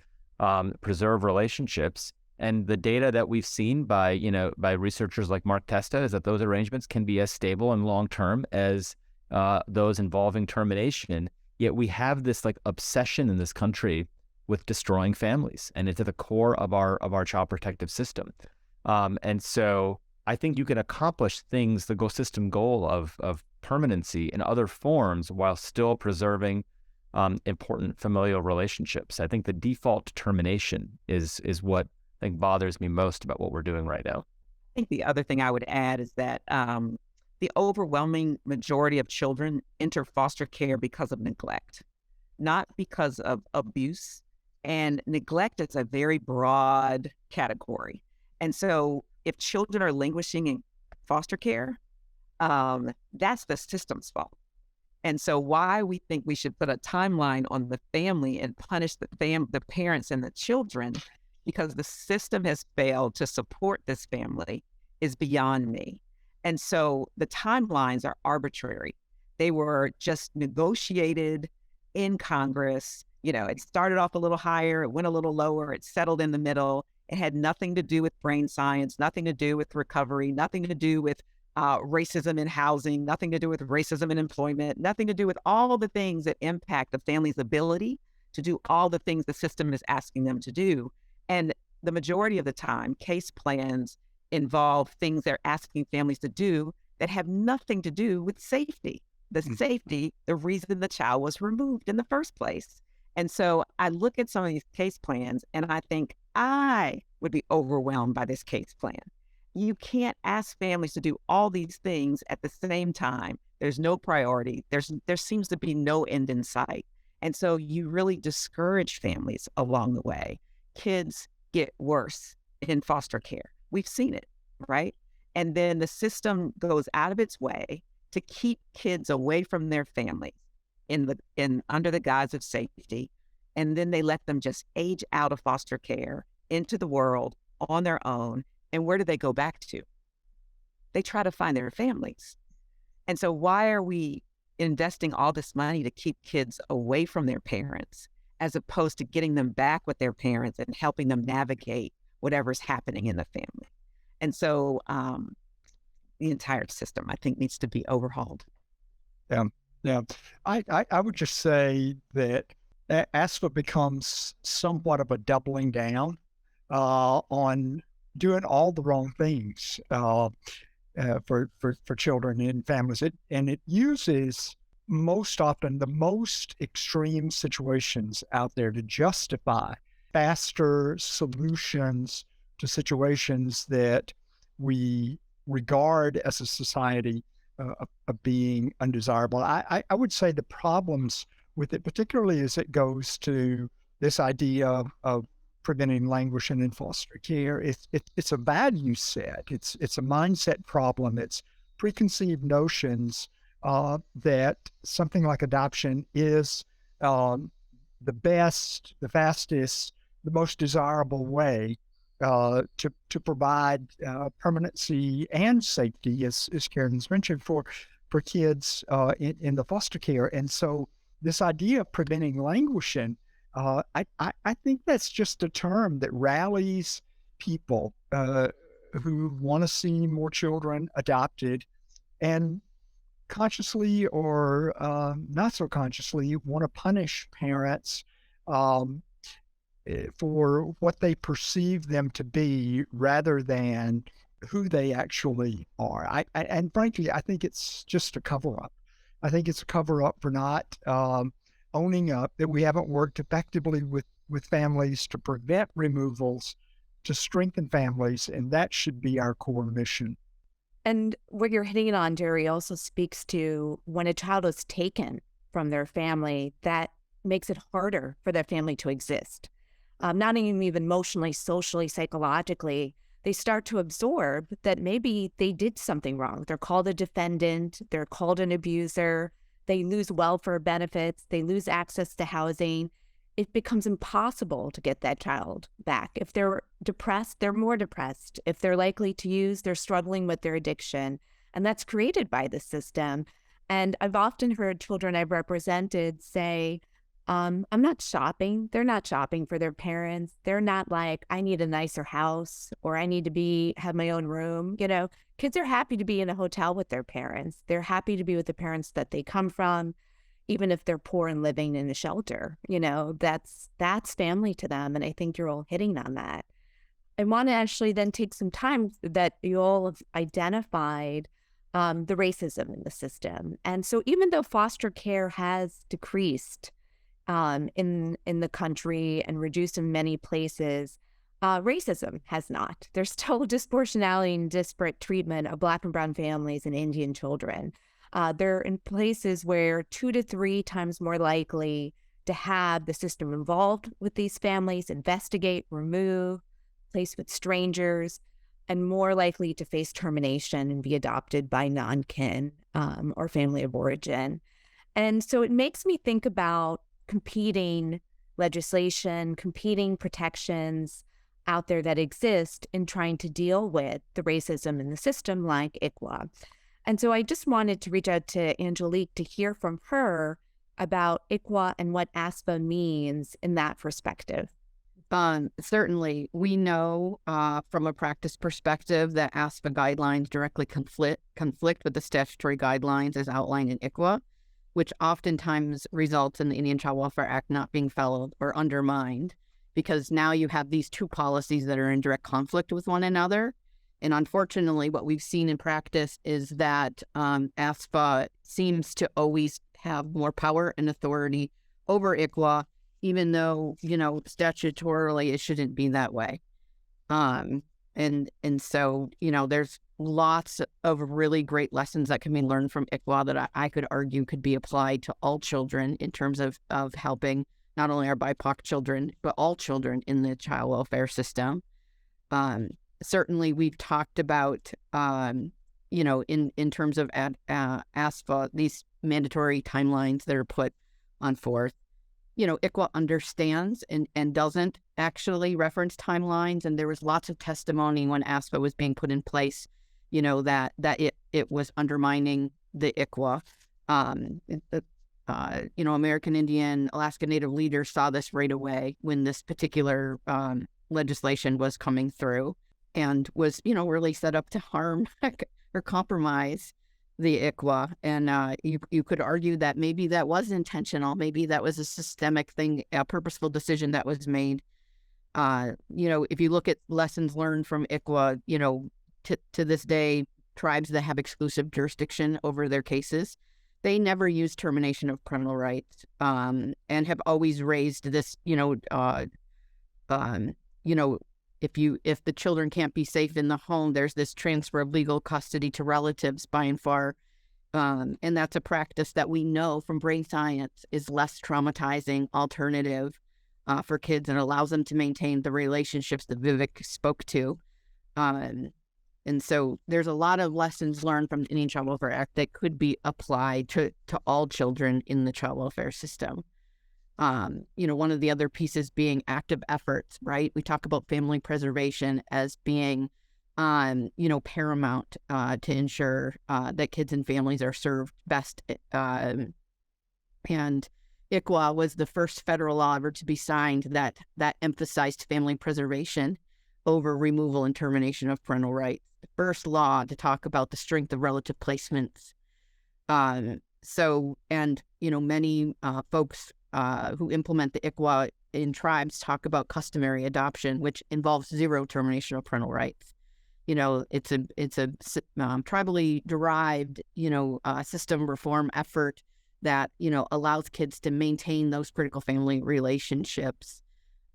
preserve relationships. And the data that we've seen by researchers like Mark Testa is that those arrangements can be as stable and long term as those involving termination. Yet we have this obsession in this country with destroying families, and it's at the core of our child protective system. And so I think you can accomplish things, the system goal of permanency in other forms while still preserving important familial relationships. I think the default termination is what I think bothers me most about what we're doing right now. I think the other thing I would add is that the overwhelming majority of children enter foster care because of neglect, not because of abuse. And neglect is a very broad category. And so if children are languishing in foster care, that's the system's fault. And so why we think we should put a timeline on the family and punish the parents and the children because the system has failed to support this family is beyond me. And so the timelines are arbitrary. They were just negotiated in Congress. You know, it started off a little higher, it went a little lower, it settled in the middle. It had nothing to do with brain science, nothing to do with recovery, nothing to do with racism in housing, nothing to do with racism in employment, nothing to do with all the things that impact the family's ability to do all the things the system is asking them to do. And the majority of the time, case plans involve things they're asking families to do that have nothing to do with safety. The reason the child was removed in the first place. And so I look at some of these case plans and I think I would be overwhelmed by this case plan. You can't ask families to do all these things at the same time. There's no priority. There seems to be no end in sight. And so you really discourage families along the way. Kids get worse in foster care. We've seen it, right? And then the system goes out of its way to keep kids away from their families under the guise of safety. And then they let them just age out of foster care into the world on their own. And where do they go back to? They try to find their families. And so why are we investing all this money to keep kids away from their parents as opposed to getting them back with their parents and helping them navigate whatever's happening in the family? And so the entire system, I think, needs to be overhauled. Yeah. I would just say that ASFA becomes somewhat of a doubling down on doing all the wrong things for children and families. It uses most often the most extreme situations out there to justify faster solutions to situations that we regard as a society of being undesirable. I would say the problems with it, particularly as it goes to this idea of preventing languishing in foster care, it's a value set. It's a mindset problem. It's preconceived notions that something like adoption is the best, the fastest, the most desirable way to provide permanency and safety, as Karen's mentioned, for kids in the foster care. And so this idea of preventing languishing, I think that's just a term that rallies people who want to see more children adopted and consciously or not so consciously want to punish parents for what they perceive them to be rather than who they actually are. And frankly, I think it's just a cover-up. I think it's a cover-up for not owning up that we haven't worked effectively with families to prevent removals, to strengthen families, and that should be our core mission. And what you're hitting on, Jerry, also speaks to when a child is taken from their family, that makes it harder for their family to exist. Not even emotionally, socially, psychologically, they start to absorb that maybe they did something wrong. They're called a defendant, they're called an abuser, they lose welfare benefits, they lose access to housing. It becomes impossible to get that child back. If they're depressed, they're more depressed. If they're likely to use, they're struggling with their addiction. And that's created by the system. And I've often heard children I've represented say, I'm not shopping. They're not shopping for their parents. They're not like, I need a nicer house or I need to have my own room. You know, kids are happy to be in a hotel with their parents. They're happy to be with the parents that they come from, even if they're poor and living in a shelter. You know, that's family to them. And I think you're all hitting on that. I want to actually then take some time that you all have identified the racism in the system. And so even though foster care has decreased in the country and reduced in many places, Racism has not. There's still disproportionality and disparate treatment of Black and brown families and Indian children. They're in places where 2 to 3 times more likely to have the system involved with these families, investigate, remove, place with strangers, and more likely to face termination and be adopted by non-kin or family of origin. And so it makes me think about competing legislation, competing protections out there that exist in trying to deal with the racism in the system like ICWA. And so I just wanted to reach out to Angelique to hear from her about ICWA and what ASFA means in that perspective. Certainly, we know from a practice perspective that ASFA guidelines directly conflict with the statutory guidelines as outlined in ICWA, which oftentimes results in the Indian Child Welfare Act not being followed or undermined, because now you have these two policies that are in direct conflict with one another. And unfortunately, what we've seen in practice is that ASFA seems to always have more power and authority over ICWA, even though, statutorily it shouldn't be that way. And so, there's lots of really great lessons that can be learned from ICWA that I could argue could be applied to all children in terms of helping not only our BIPOC children, but all children in the child welfare system. Certainly, we've talked about, in terms of ASFA, these mandatory timelines that are put on forth. ICWA understands and doesn't actually reference timelines. And there was lots of testimony when ASFA was being put in place, that it was undermining the ICWA. American Indian, Alaska Native leaders saw this right away when this particular legislation was coming through and was, really set up to harm or compromise the ICWA. And you could argue that maybe that was intentional. Maybe that was a systemic thing, a purposeful decision that was made. If you look at lessons learned from ICWA, to this day, tribes that have exclusive jurisdiction over their cases, they never use termination of parental rights, and have always raised this, if the children can't be safe in the home, there's this transfer of legal custody to relatives by and far. And that's a practice that we know from brain science is less traumatizing alternative for kids and allows them to maintain the relationships that Vivek spoke to. And so there's a lot of lessons learned from the Indian Child Welfare Act that could be applied to all children in the child welfare system. One of the other pieces being active efforts, right? We talk about family preservation as being, paramount to ensure that kids and families are served best. And ICWA was the first federal law ever to be signed that emphasized family preservation over removal and termination of parental rights. The first law to talk about the strength of relative placements. Many folks who implement the ICWA in tribes talk about customary adoption, which involves zero termination of parental rights. It's a tribally derived, system reform effort that, allows kids to maintain those critical family relationships.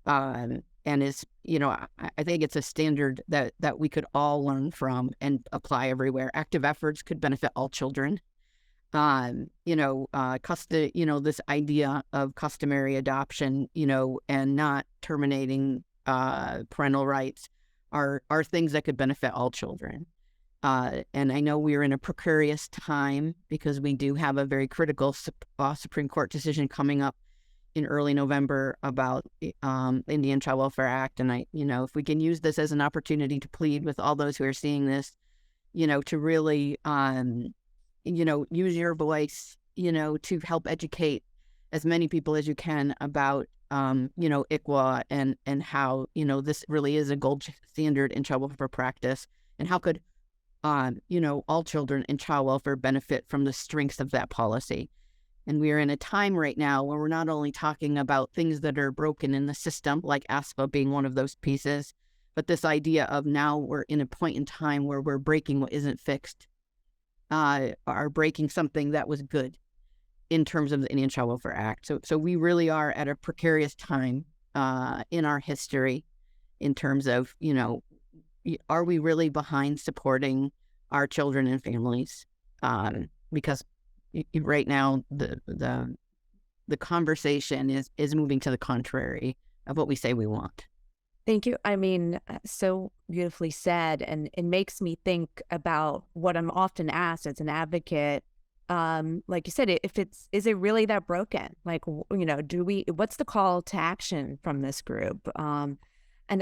And is, I think it's a standard that we could all learn from and apply everywhere. Active efforts could benefit all children. This idea of customary adoption, and not terminating parental rights are things that could benefit all children. And I know we're in a precarious time because we do have a very critical Supreme Court decision coming up in early November about Indian Child Welfare Act. And if we can use this as an opportunity to plead with all those who are seeing this, to really, use your voice, to help educate as many people as you can about, ICWA and how, this really is a gold standard in child welfare practice, and how could, all children in child welfare benefit from the strengths of that policy. And we are in a time right now where we're not only talking about things that are broken in the system, like ASFA being one of those pieces, but this idea of now we're in a point in time where we're breaking what isn't fixed, are breaking something that was good in terms of the Indian Child Welfare Act. So we really are at a precarious time in our history. in terms of, are we really behind supporting our children and families? Because right now the conversation is moving to the contrary of what we say we want. Thank you. I mean, so beautifully said. And it makes me think about what I'm often asked as an advocate. Like you said, is it really that broken? Like, what's the call to action from this group? And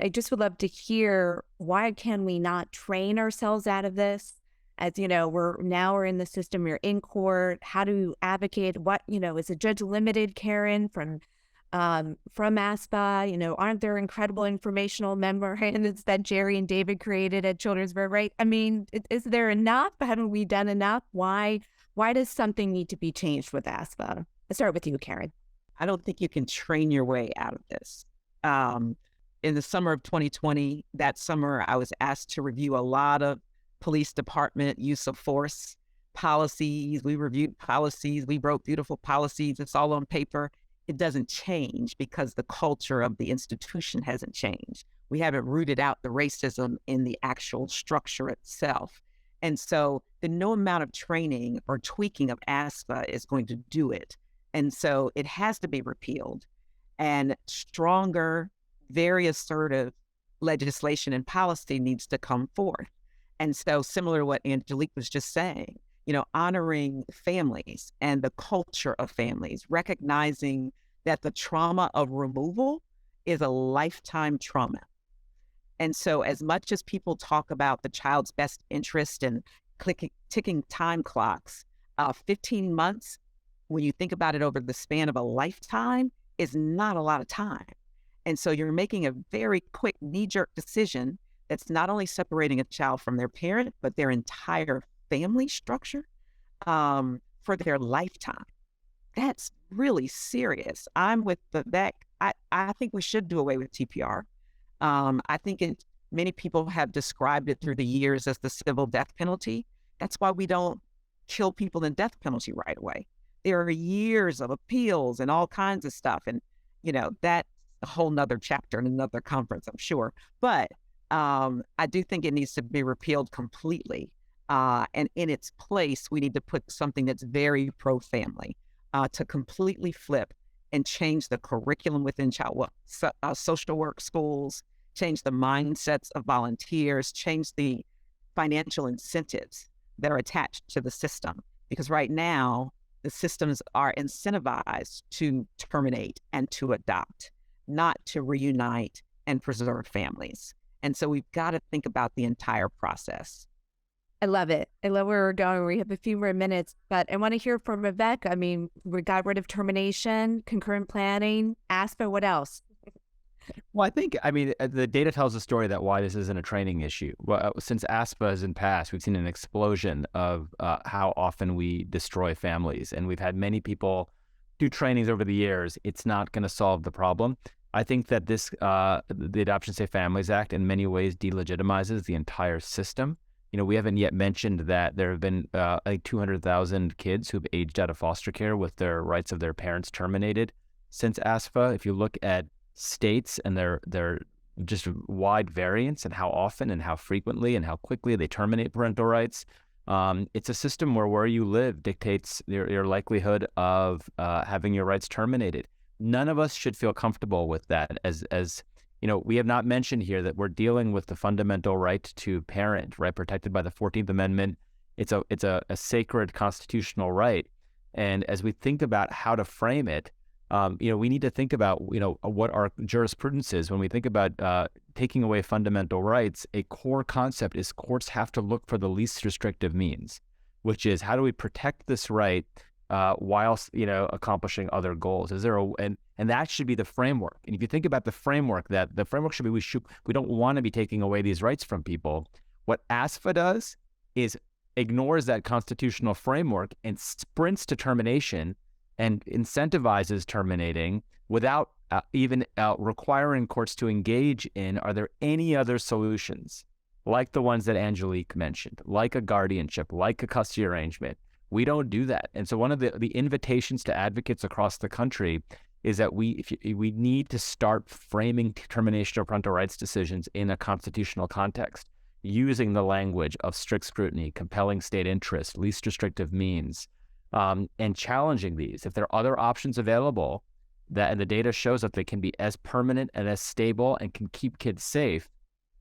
I just would love to hear, why can we not train ourselves out of this? As we're in the system, we're in court. How do you advocate? What, is a judge limited, Karen, from ASFA? Aren't there incredible informational memorandums that Jerry and David created at Children's Bird Right? I mean, is there enough? Haven't we done enough? Why does something need to be changed with ASFA? Let's start with you, Karen. I don't think you can train your way out of this. In the summer of 2020, that summer, I was asked to review a lot of police department use of force policies. We reviewed policies. We wrote beautiful policies. It's all on paper. It doesn't change because the culture of the institution hasn't changed. We haven't rooted out the racism in the actual structure itself. And so no amount of training or tweaking of ASFA is going to do it. And so it has to be repealed, and stronger, very assertive legislation and policy needs to come forth. And so, similar to what Angelique was just saying, honoring families and the culture of families, recognizing that the trauma of removal is a lifetime trauma. And so, as much as people talk about the child's best interest and ticking time clocks, 15 months, when you think about it over the span of a lifetime, is not a lot of time. And so you're making a very quick knee-jerk decision that's not only separating a child from their parent, but their entire family structure for their lifetime. That's really serious. I'm with that. I think we should do away with TPR. I think many people have described it through the years as the civil death penalty. That's why we don't kill people in death penalty right away. There are years of appeals and all kinds of stuff. And, that's a whole nother chapter in another conference, I'm sure. But I do think it needs to be repealed completely. And in its place, we need to put something that's very pro-family to completely flip and change the curriculum within social work schools, change the mindsets of volunteers, change the financial incentives that are attached to the system. Because right now, the systems are incentivized to terminate and to adopt, not to reunite and preserve families. And so we've got to think about the entire process. I love it. I love where we're going. We have a few more minutes, but I want to hear from Vivek. I mean, we got rid of termination, concurrent planning, ASFA, what else? Well, the data tells a story that why this isn't a training issue. Well, since ASFA is in pass, we've seen an explosion of how often we destroy families. And we've had many people do trainings over the years. It's not going to solve the problem. I think that the Adoption Safe Families Act in many ways delegitimizes the entire system. We haven't yet mentioned that there have been 200,000 kids who've aged out of foster care with their rights of their parents terminated since ASFA. If you look at states and their just wide variance and how often and how frequently and how quickly they terminate parental rights, it's a system where you live dictates your likelihood of having your rights terminated. None of us should feel comfortable with that. As we have not mentioned here that we're dealing with the fundamental right to parent, right, protected by the 14th Amendment. It's a sacred constitutional right. And as we think about how to frame it, we need to think about, what our jurisprudence is. When we think about taking away fundamental rights, a core concept is courts have to look for the least restrictive means, which is how do we protect this right whilst, accomplishing other goals? Is there and that should be the framework. And if you think about the framework should be, we don't want to be taking away these rights from people. What ASFA does is ignores that constitutional framework and sprints to termination and incentivizes terminating without even requiring courts to engage in, are there any other solutions like the ones that Angelique mentioned, like a guardianship, like a custody arrangement? We don't do that. And so one of the invitations to advocates across the country is that we need to start framing termination of parental rights decisions in a constitutional context, using the language of strict scrutiny, compelling state interest, least restrictive means, and challenging these. If there are other options available and the data shows that they can be as permanent and as stable and can keep kids safe,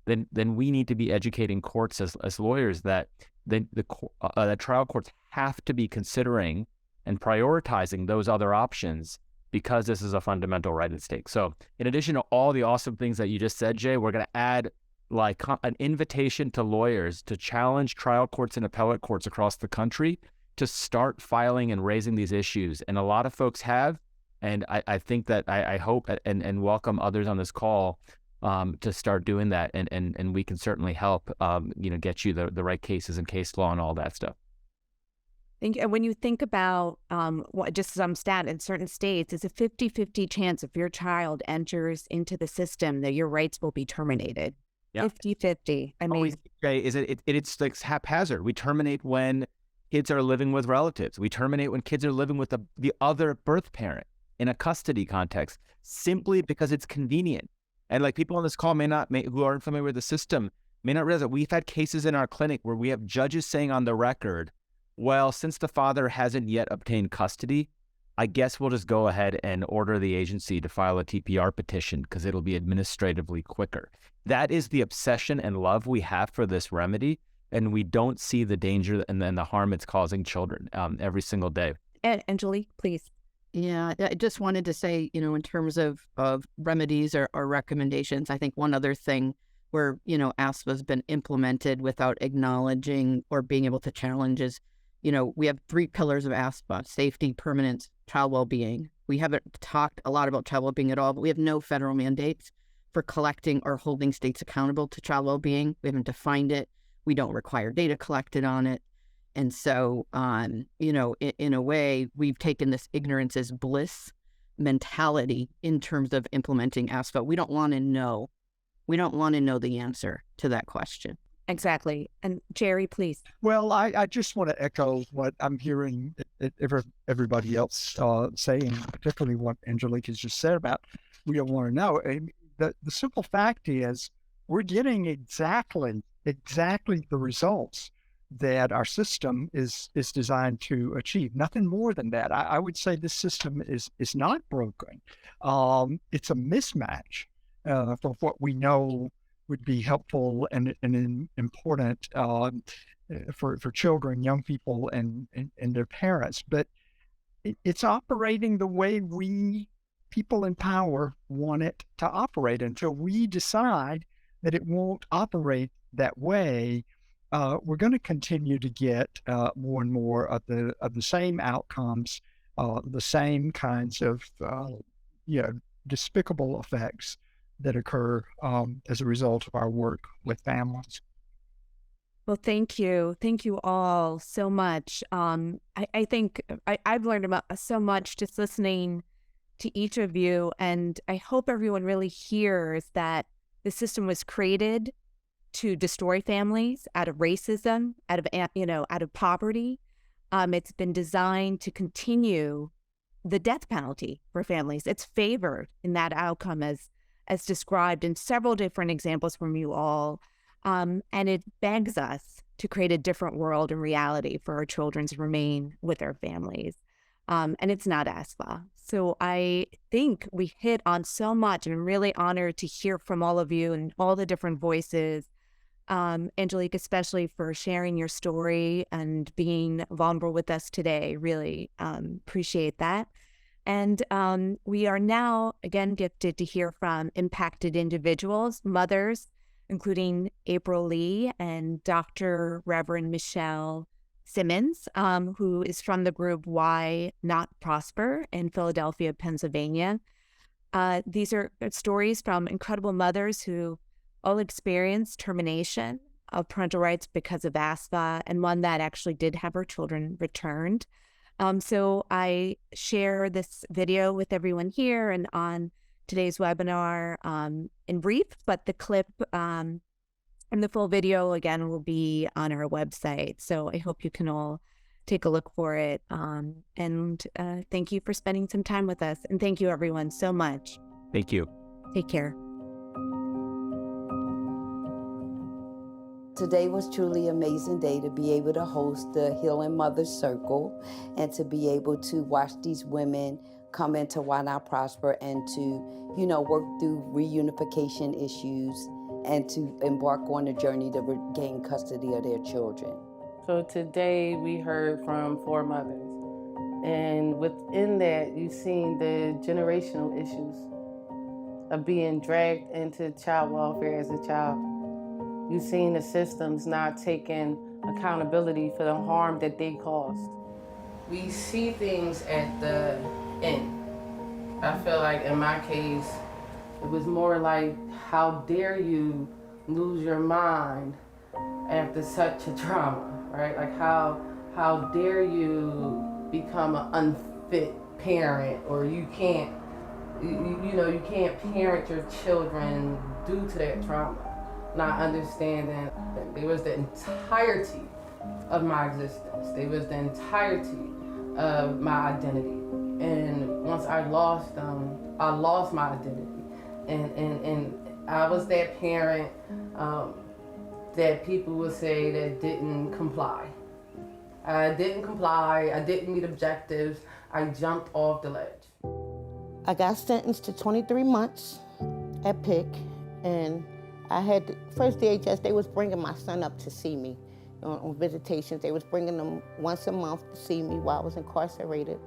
then we need to be educating courts as lawyers that the trial courts have to be considering and prioritizing those other options, because this is a fundamental right at stake. So in addition to all the awesome things that you just said, Jay, we're going to add like an invitation to lawyers to challenge trial courts and appellate courts across the country to start filing and raising these issues. And a lot of folks have, and I think that I hope and welcome others on this call to start doing that. And we can certainly help, get you the right cases and case law and all that stuff. And when you think about just some stat in certain states, it's a 50-50 chance if your child enters into the system that your rights will be terminated. Yeah. 50-50. I mean, it's like haphazard. We terminate when kids are living with relatives. We terminate when kids are living with the other birth parent in a custody context, simply because it's convenient. And like people on this call who aren't familiar with the system may not realize that we've had cases in our clinic where we have judges saying on the record, well, since the father hasn't yet obtained custody, I guess we'll just go ahead and order the agency to file a TPR petition because it'll be administratively quicker. That is the obsession and love we have for this remedy, and we don't see the danger and then the harm it's causing children every single day. Angelique, please. Yeah, I just wanted to say, in terms of remedies or recommendations, I think one other thing where, ASFA has been implemented without acknowledging or being able to challenge is, we have 3 pillars of ASFA: safety, permanence, child well-being. We haven't talked a lot about child well-being at all, but we have no federal mandates for collecting or holding states accountable to child well-being. We haven't defined it. We don't require data collected on it. And so, in a way, we've taken this ignorance is bliss mentality in terms of implementing ASFA. We don't want to know. We don't want to know the answer to that question. Exactly. And Jerry, please. Well, I just want to echo what I'm hearing everybody else saying, particularly what Angelique has just said about we don't want to know. The simple fact is we're getting exactly the results that our system is designed to achieve. Nothing more than that. I would say this system is not broken. It's a mismatch for what we know would be helpful and important for children, young people, and their parents. But it's operating the way we, people in power, want it to operate. Until we decide that it won't operate that way, we're going to continue to get more and more of the same outcomes, the same kinds of despicable effects that occur as a result of our work with families. Well, thank you. Thank you all so much. I think I've learned about so much just listening to each of you, and I hope everyone really hears that the system was created to destroy families out of racism, out of poverty. It's been designed to continue the death penalty for families. It's favored in that outcome as described in several different examples from you all. And it begs us to create a different world and reality for our children to remain with their families. And it's not ASFA. So I think we hit on so much, and I'm really honored to hear from all of you and all the different voices. Angelique, especially for sharing your story and being vulnerable with us today. Really appreciate that. And we are now, again, gifted to hear from impacted individuals, mothers, including April Lee and Dr. Reverend Michelle Simmons, who is from the group Why Not Prosper in Philadelphia, Pennsylvania. These are stories from incredible mothers who all experienced termination of parental rights because of ASFA, and one that actually did have her children returned. So I share this video with everyone here and on today's webinar in brief, but the clip and the full video, again, will be on our website. So I hope you can all take a look for it. And thank you for spending some time with us. And thank you, everyone, so much. Thank you. Take care. Today was truly an amazing day to be able to host the Healing Mothers Circle and to be able to watch these women come into Why Not Prosper and to, work through reunification issues and to embark on a journey to regain custody of their children. So today we heard from 4 mothers. And within that, you've seen the generational issues of being dragged into child welfare as a child. You've seen the systems not taking accountability for the harm that they caused. We see things at the end. I feel like in my case, it was more like, how dare you lose your mind after such a trauma, right? Like how dare you become an unfit parent, or you can't, you can't parent your children due to that trauma. Not understanding there was the entirety of my existence. There was the entirety of my identity. And once I lost them, I lost my identity. And I was that parent that people would say that didn't comply. I didn't comply, I didn't meet objectives, I jumped off the ledge. I got sentenced to 23 months at PIC, and I had, first DHS, they was bringing my son up to see me on visitations. They was bringing them once a month to see me while I was incarcerated.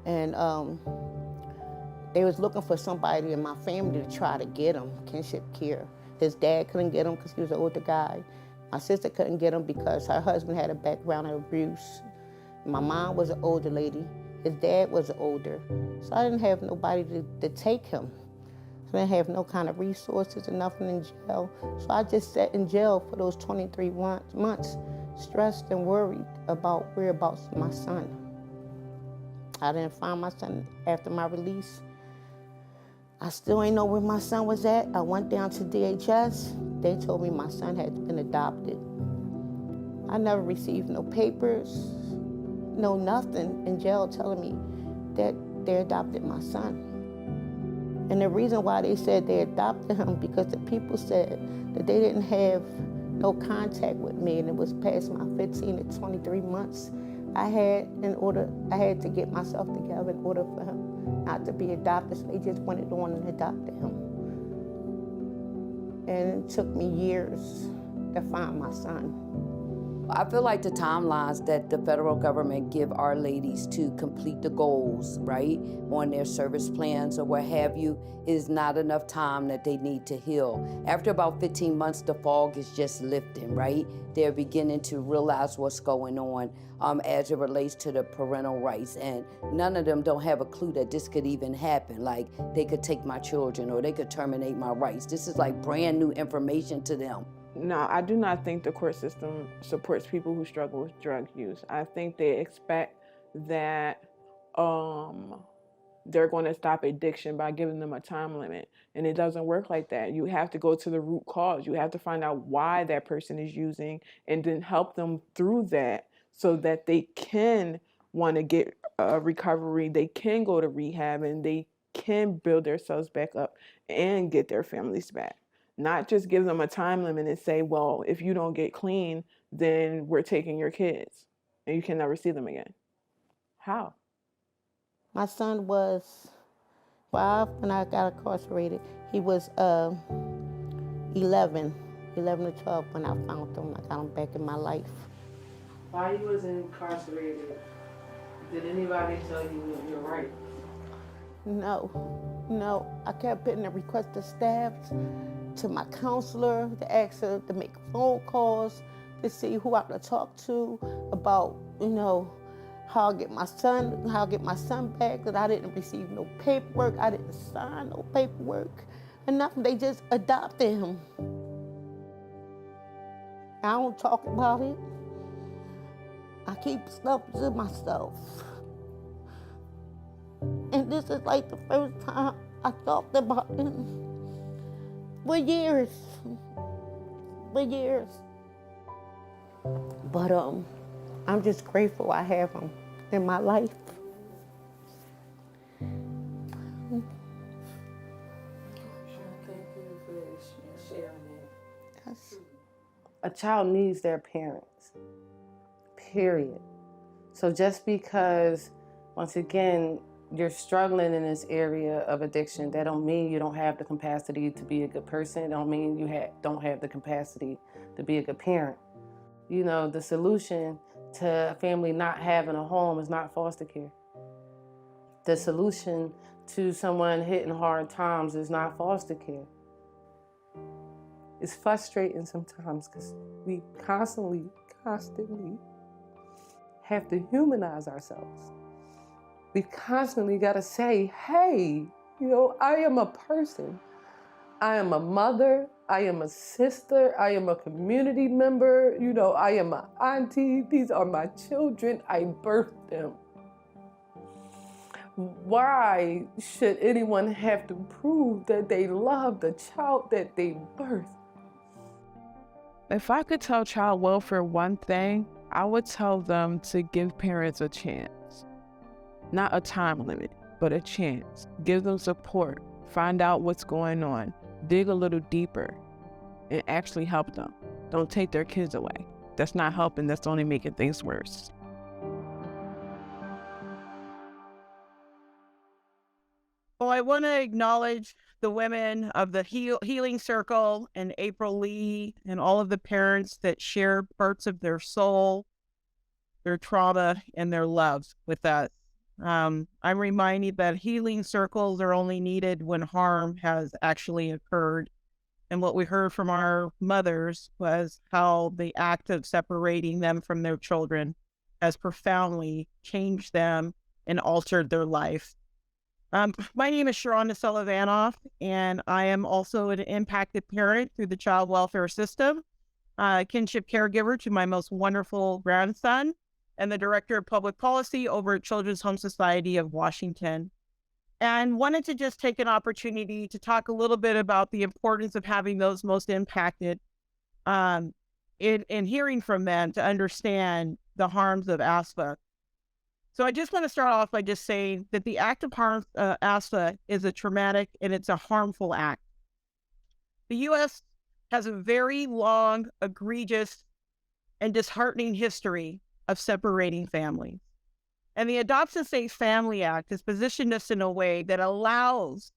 And they was looking for somebody in my family to try to get him, kinship care. His dad couldn't get him because he was an older guy. My sister couldn't get him because her husband had a background of abuse. My mom was an older lady. His dad was older. So I didn't have nobody to take him. I didn't have no kind of resources or nothing in jail. So I just sat in jail for those 23 months, stressed and worried about whereabouts of my son. I didn't find my son after my release. I still ain't know where my son was at. I went down to DHS. They told me my son had been adopted. I never received no papers, no nothing in jail telling me that they adopted my son. And the reason why they said they adopted him, because the people said that they didn't have no contact with me, and it was past my 15 to 23 months. I had to get myself together in order for him not to be adopted, so they just went on and adopted him. And it took me years to find my son. I feel like the timelines that the federal government give our ladies to complete the goals, right, on their service plans or what have you, is not enough time that they need to heal. After about 15 months, the fog is just lifting, right? They're beginning to realize what's going on as it relates to the parental rights. And none of them don't have a clue that this could even happen. Like, they could take my children or they could terminate my rights. This is like brand new information to them. No, I do not think the court system supports people who struggle with drug use. I think they expect that they're going to stop addiction by giving them a time limit. And it doesn't work like that. You have to go to the root cause. You have to find out why that person is using and then help them through that so that they can want to get recovery, they can go to rehab, and they can build themselves back up and get their families back. Not just give them a time limit and say, well, if you don't get clean, then we're taking your kids and you can never see them again. How? My son was 5 when I got incarcerated. He was 11 to 12 when I found him. I got him back in my life. While you was incarcerated, did anybody tell you your rights? No. I kept putting a request to staff, to my counselor, to ask her to make phone calls to see who I could talk to about, how I get my son back, that I didn't receive no paperwork, I didn't sign no paperwork, and nothing. They just adopted him. I don't talk about it. I keep stuff to myself. And this is like the first time I talked about him for years. But I'm just grateful I have them in my life. Yes. A child needs their parents, period. So just because, once again, you're struggling in this area of addiction, that don't mean you don't have the capacity to be a good person. It don't mean you don't have the capacity to be a good parent. You know, the solution to a family not having a home is not foster care. The solution to someone hitting hard times is not foster care. It's frustrating sometimes because we constantly have to humanize ourselves. We constantly got to say, hey, you know, I am a person. I am a mother. I am a sister. I am a community member. You know, I am an auntie. These are my children. I birthed them. Why should anyone have to prove that they love the child that they birthed? If I could tell child welfare one thing, I would tell them to give parents a chance. Not a time limit, but a chance. Give them support. Find out what's going on. Dig a little deeper and actually help them. Don't take their kids away. That's not helping. That's only making things worse. Well, I want to acknowledge the women of the Healing Circle and April Lee and all of the parents that share parts of their soul, their trauma, and their love with us. I'm reminded that healing circles are only needed when harm has actually occurred. And what we heard from our mothers was how the act of separating them from their children has profoundly changed them and altered their life. My name is Sharonda Sullivanoff, and I am also an impacted parent through the child welfare system, kinship caregiver to my most wonderful grandson, and the director of public policy over at Children's Home Society of Washington. And wanted to just take an opportunity to talk a little bit about the importance of having those most impacted in hearing from them to understand the harms of ASFA. So I just want to start off by just saying that the act of harm, ASFA, is a traumatic and it's a harmful act. The U.S. has a very long, egregious, and disheartening history of separating families. And the Adoption Safe Family Act has positioned us in a way that allows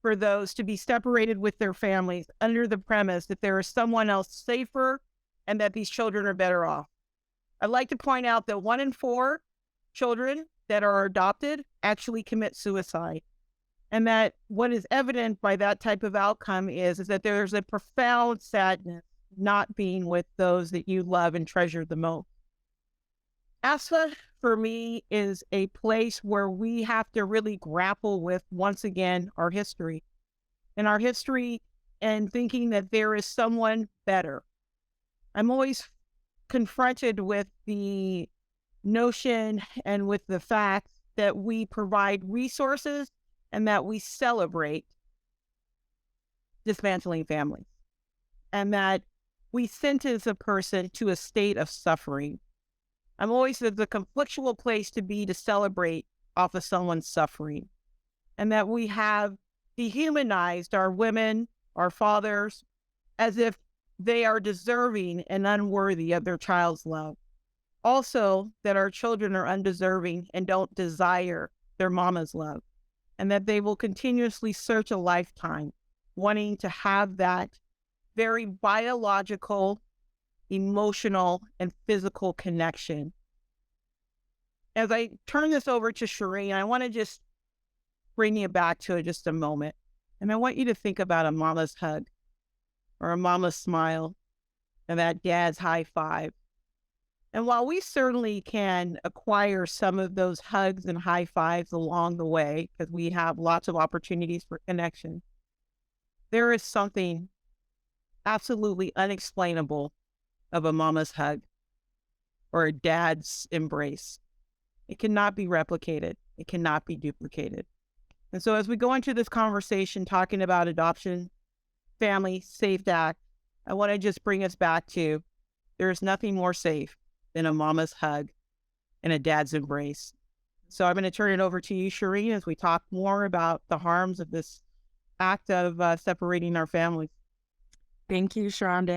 for those to be separated with their families under the premise that there is someone else safer and that these children are better off. I'd like to point out that 1 in 4 children that are adopted actually commit suicide. And that what is evident by that type of outcome is that there's a profound sadness not being with those that you love and treasure the most. ASFA, for me, is a place where we have to really grapple with, once again, our history. And our history and thinking that there is someone better. I'm always confronted with the notion and with the fact that we provide resources and that we celebrate dismantling families. And that we sentence a person to a state of suffering. I'm always the conflictual place to be to celebrate off of someone's suffering. And that we have dehumanized our women, our fathers, as if they are deserving and unworthy of their child's love. Also, that our children are undeserving and don't desire their mama's love. And that they will continuously search a lifetime, wanting to have that very biological, emotional, and physical connection. As I turn this over to Shireen, I want to just bring you back to it just a moment. And I want you to think about a mama's hug or a mama's smile and that dad's high five. And while we certainly can acquire some of those hugs and high fives along the way, because we have lots of opportunities for connection, there is something absolutely unexplainable of a mama's hug or a dad's embrace. It cannot be replicated. It cannot be duplicated. And so as we go into this conversation talking about Adoption Family Safe Act, I want to just bring us back to there is nothing more safe than a mama's hug and a dad's embrace. So I'm going to turn it over to you, Shireen, as we talk more about the harms of this act of separating our families. Thank you, Sharonda,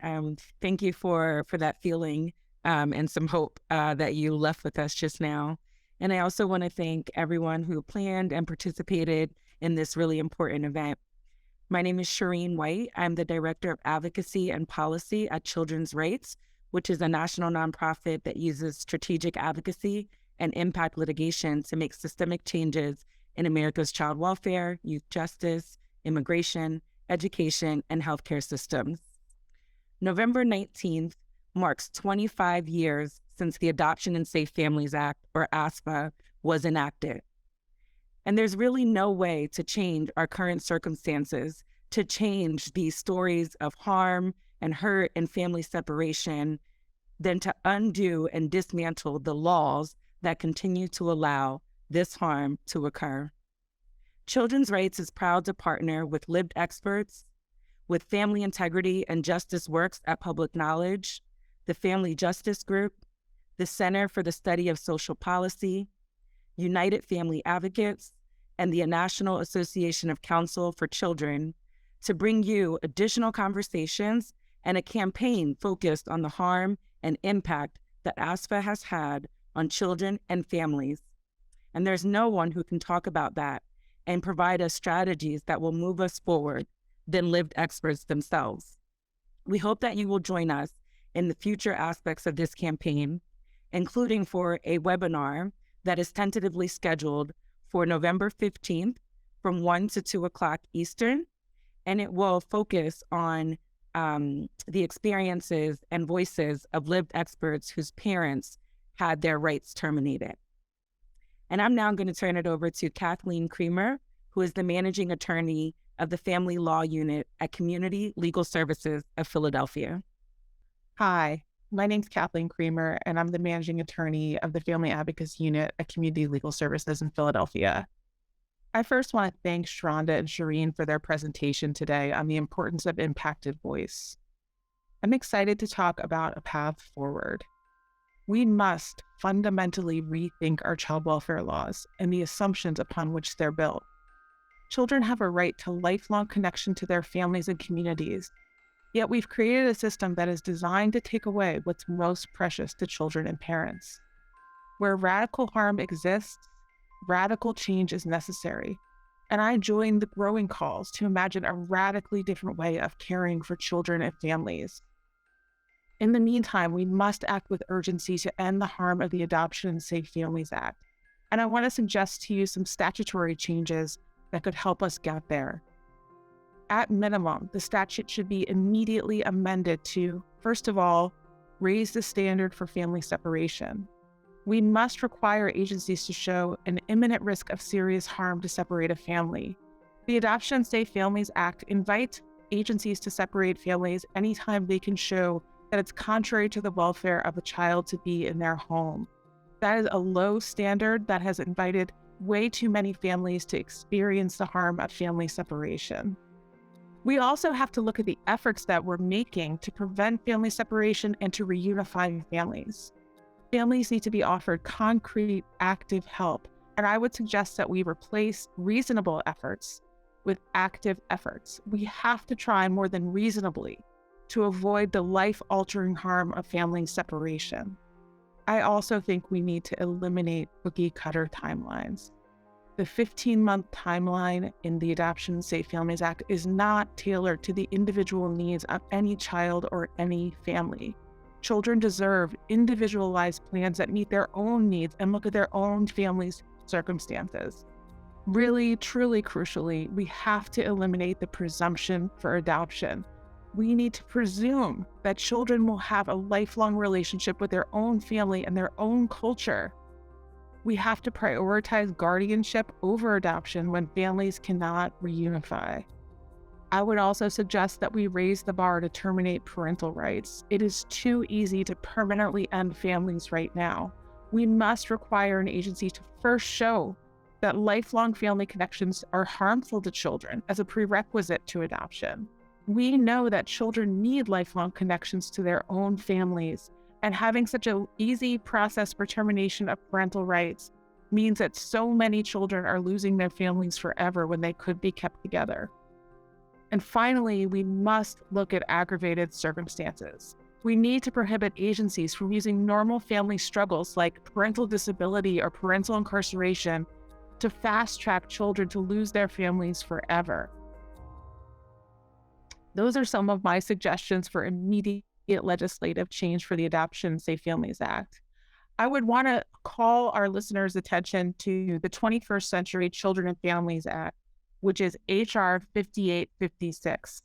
and thank you for that feeling and some hope that you left with us just now. And I also want to thank everyone who planned and participated in this really important event. My name is Shireen White. I'm the Director of Advocacy and Policy at Children's Rights, which is a national nonprofit that uses strategic advocacy and impact litigation to make systemic changes in America's child welfare, youth justice, immigration, education, and healthcare systems. November 19th marks 25 years since the Adoption and Safe Families Act, or ASFA, was enacted. And there's really no way to change our current circumstances, to change these stories of harm and hurt and family separation, than to undo and dismantle the laws that continue to allow this harm to occur. Children's Rights is proud to partner with lived experts, with Family Integrity and Justice Works at Public Knowledge, the Family Justice Group, the Center for the Study of Social Policy, United Family Advocates, and the National Association of Counsel for Children to bring you additional conversations and a campaign focused on the harm and impact that ASFA has had on children and families. And there's no one who can talk about that and provide us strategies that will move us forward than lived experts themselves. We hope that you will join us in the future aspects of this campaign, including for a webinar that is tentatively scheduled for November 15th from 1 to 2 o'clock Eastern, and it will focus on the experiences and voices of lived experts whose parents had their rights terminated. And I'm now going to turn it over to Kathleen Creamer, who is the managing attorney of the Family Law Unit at Community Legal Services of Philadelphia. Hi, my name's Kathleen Creamer, and I'm the managing attorney of the Family Advocacy Unit at Community Legal Services in Philadelphia. I first want to thank Sharonda and Shireen for their presentation today on the importance of impacted voice. I'm excited to talk about a path forward. We must fundamentally rethink our child welfare laws and the assumptions upon which they're built. Children have a right to lifelong connection to their families and communities, yet we've created a system that is designed to take away what's most precious to children and parents. Where radical harm exists, radical change is necessary, and I join the growing calls to imagine a radically different way of caring for children and families. In the meantime, we must act with urgency to end the harm of the Adoption and Safe Families Act, and I want to suggest to you some statutory changes that could help us get there. At minimum, the statute should be immediately amended to, first of all, raise the standard for family separation. We must require agencies to show an imminent risk of serious harm to separate a family. The Adoption and Safe Families Act invites agencies to separate families anytime they can show that it's contrary to the welfare of a child to be in their home. That is a low standard that has invited way too many families to experience the harm of family separation. We also have to look at the efforts that we're making to prevent family separation and to reunify families. Families need to be offered concrete, active help, and I would suggest that we replace reasonable efforts with active efforts. We have to try more than reasonably to avoid the life-altering harm of family separation. I also think we need to eliminate cookie-cutter timelines. The 15-month timeline in the Adoption and Safe Families Act is not tailored to the individual needs of any child or any family. Children deserve individualized plans that meet their own needs and look at their own family's circumstances. Really, truly crucially, we have to eliminate the presumption for adoption. We need to presume that children will have a lifelong relationship with their own family and their own culture. We have to prioritize guardianship over adoption when families cannot reunify. I would also suggest that we raise the bar to terminate parental rights. It is too easy to permanently end families right now. We must require an agency to first show that lifelong family connections are harmful to children as a prerequisite to adoption. We know that children need lifelong connections to their own families, And having such an easy process for termination of parental rights means that so many children are losing their families forever when they could be kept together. And finally, we must look at aggravated circumstances. We need to prohibit agencies from using normal family struggles like parental disability or parental incarceration to fast-track children to lose their families forever. Those are some of my suggestions for immediate legislative change for the Adoption Safe Families Act. I would want to call our listeners' attention to the 21st Century Children and Families Act, which is H.R. 5856.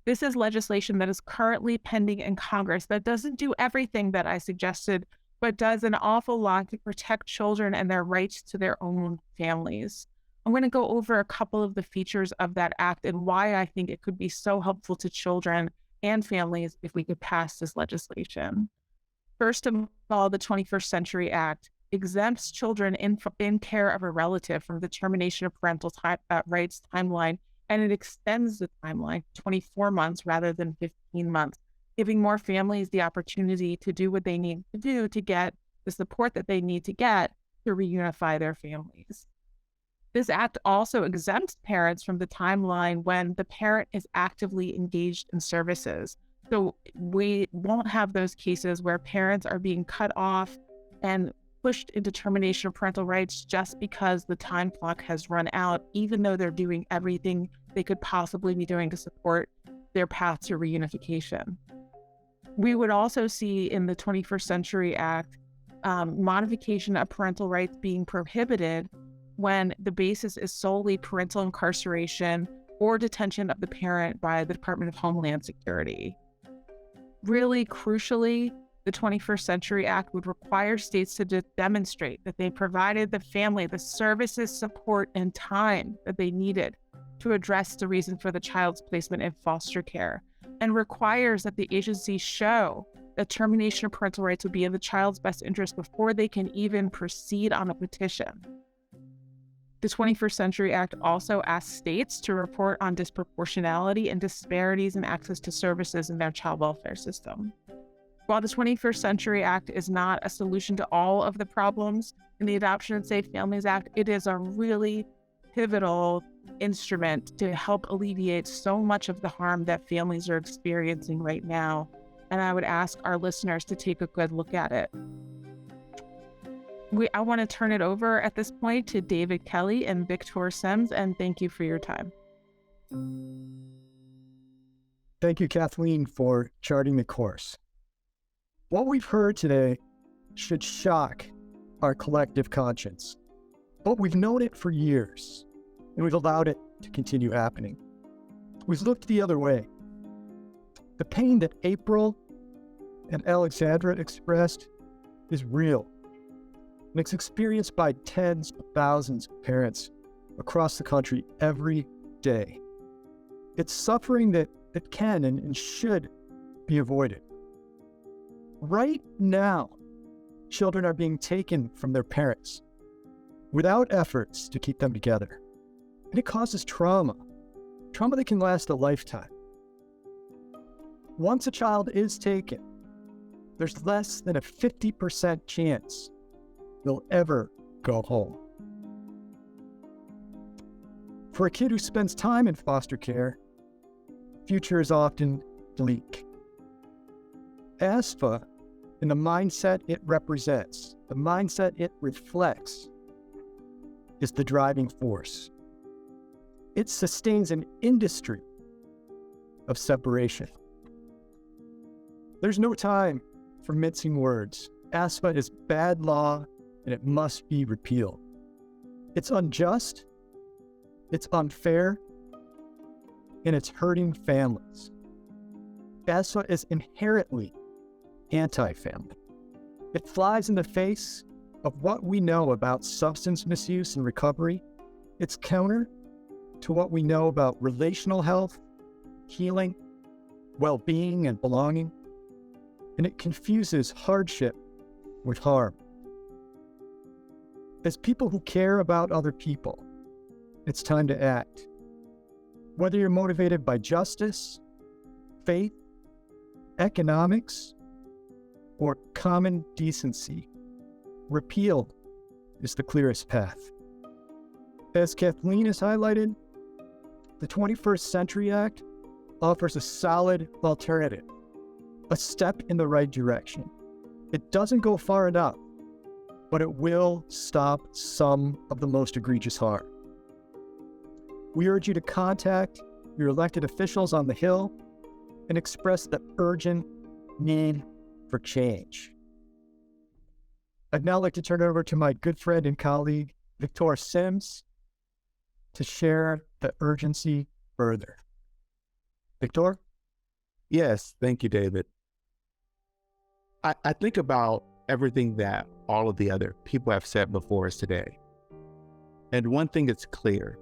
This is legislation that is currently pending in Congress that doesn't do everything that I suggested, but does an awful lot to protect children and their rights to their own families. I'm going to go over a couple of the features of that act and why I think it could be so helpful to children and families if we could pass this legislation. First of all, the 21st Century Act exempts children in care of a relative from the termination of parental rights timeline, and it extends the timeline to 24 months rather than 15 months, giving more families the opportunity to do what they need to do to get the support that they need to get to reunify their families. This act also exempts parents from the timeline when the parent is actively engaged in services. So we won't have those cases where parents are being cut off and pushed into termination of parental rights just because the time clock has run out, even though they're doing everything they could possibly be doing to support their path to reunification. We would also see in the 21st Century Act modification of parental rights being prohibited when the basis is solely parental incarceration or detention of the parent by the Department of Homeland Security. Really crucially, the 21st Century Act would require states to demonstrate that they provided the family the services, support, and time that they needed to address the reason for the child's placement in foster care, and requires that the agency show that termination of parental rights would be in the child's best interest before they can even proceed on a petition. The 21st Century Act also asks states to report on disproportionality and disparities in access to services in their child welfare system. While the 21st Century Act is not a solution to all of the problems in the Adoption and Safe Families Act, it is a really pivotal instrument to help alleviate so much of the harm that families are experiencing right now. And I would ask our listeners to take a good look at it. I want to turn it over at this point to David Kelly and Victor Sims, and thank you for your time. Thank you, Kathleen, for charting the course. What we've heard today should shock our collective conscience, but we've known it for years, and we've allowed it to continue happening. We've looked the other way. The pain that April and Alexandra expressed is real, and it's experienced by tens of thousands of parents across the country every day. It's suffering that can and should be avoided. Right now, children are being taken from their parents without efforts to keep them together. And it causes trauma that can last a lifetime. Once a child is taken, there's less than a 50% chance they'll ever go home. For a kid who spends time in foster care, the future is often bleak. ASFA, and the mindset it represents, the mindset it reflects, is the driving force. It sustains an industry of separation. There's no time for mincing words. ASFA is bad law, and it must be repealed. It's unjust, it's unfair, and it's hurting families. ASFA is inherently anti-family. It flies in the face of what we know about substance misuse and recovery. It's counter to what we know about relational health, healing, well-being, and belonging. And it confuses hardship with harm. As people who care about other people, it's time to act. Whether you're motivated by justice, faith, economics, or common decency. Repeal is the clearest path. As Kathleen has highlighted, the 21st Century Act offers a solid alternative, a step in the right direction. It doesn't go far enough, but it will stop some of the most egregious harm. We urge you to contact your elected officials on the Hill and express the urgent need for change. I'd now like to turn it over to my good friend and colleague, Victor Sims, to share the urgency further. Victor? Yes, thank you, David. I think about everything that all of the other people have said before us today. And one thing is clear,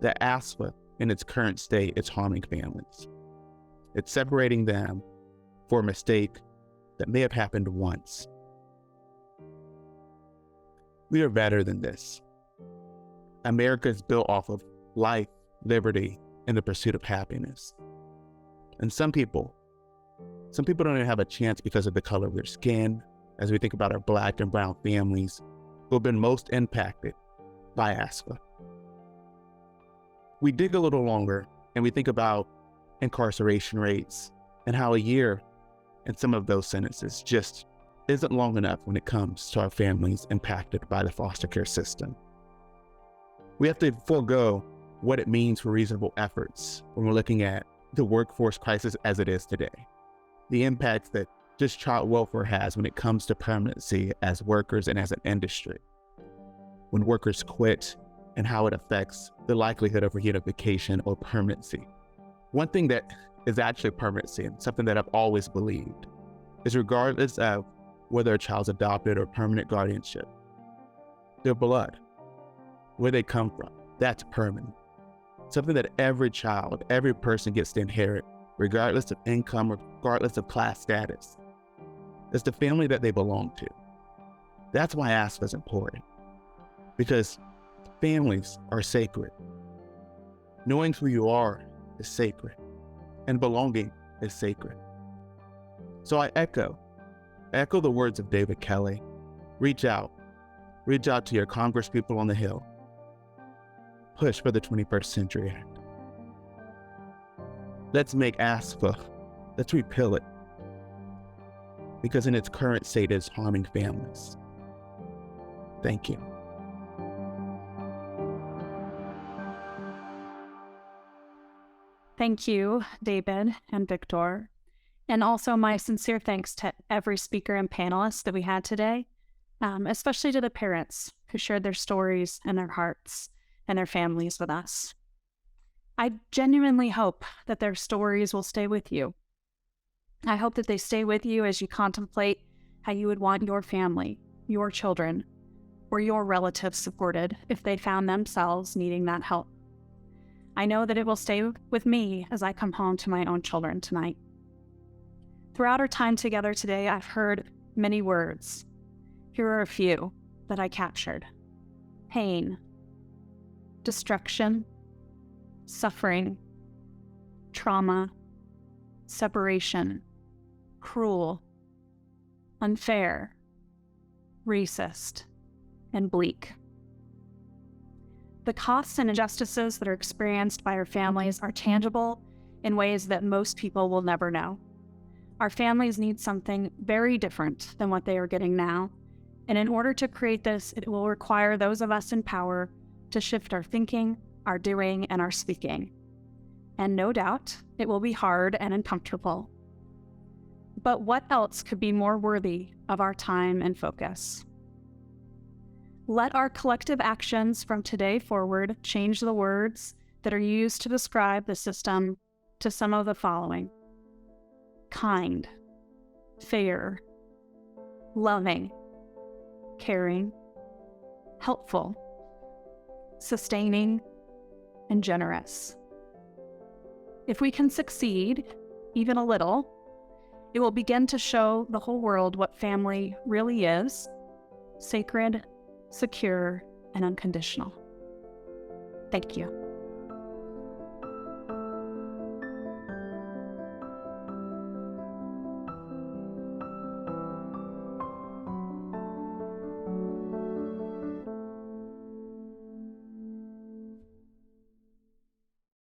that ASFA in its current state is harming families. It's separating them for a mistake that may have happened once. We are better than this. America is built off of life, liberty, and the pursuit of happiness. And some people don't even have a chance because of the color of their skin, as we think about our Black and brown families who have been most impacted by ASFA. We dig a little longer and we think about incarceration rates and how a year in some of those sentences just isn't long enough when it comes to our families impacted by the foster care system. We have to forego what it means for reasonable efforts when we're looking at the workforce crisis as it is today. The impacts that just child welfare has when it comes to permanency as workers and as an industry. When workers quit and how it affects the likelihood of reunification or permanency. One thing that is actually permanency, and something that I've always believed, is regardless of whether a child's adopted or permanent guardianship, their blood, where they come from, that's permanent. Something that every child, every person gets to inherit, regardless of income, regardless of class status. It's the family that they belong to. That's why ASFA is important, because families are sacred. Knowing who you are is sacred, and belonging is sacred. So I echo the words of David Kelly. Reach out to your congresspeople on the Hill. Push for the 21st Century Act. Let's make ASFA, let's repeal it, because in its current state it is harming families. Thank you. Thank you, David and Victor. And also my sincere thanks to every speaker and panelist that we had today, especially to the parents who shared their stories and their hearts and their families with us. I genuinely hope that their stories will stay with you. I hope that they stay with you as you contemplate how you would want your family, your children, or your relatives supported if they found themselves needing that help. I know that it will stay with me as I come home to my own children tonight. Throughout our time together today, I've heard many words. Here are a few that I captured: pain, destruction, suffering, trauma, separation, cruel, unfair, racist, and bleak. The costs and injustices that are experienced by our families are tangible in ways that most people will never know. Our families need something very different than what they are getting now, and in order to create this, it will require those of us in power to shift our thinking, our doing, and our speaking. And no doubt, it will be hard and uncomfortable. But what else could be more worthy of our time and focus? Let our collective actions from today forward change the words that are used to describe the system to some of the following: kind, fair, loving, caring, helpful, sustaining, and generous. If we can succeed, even a little, it will begin to show the whole world what family really is: sacred, secure, and unconditional. Thank you.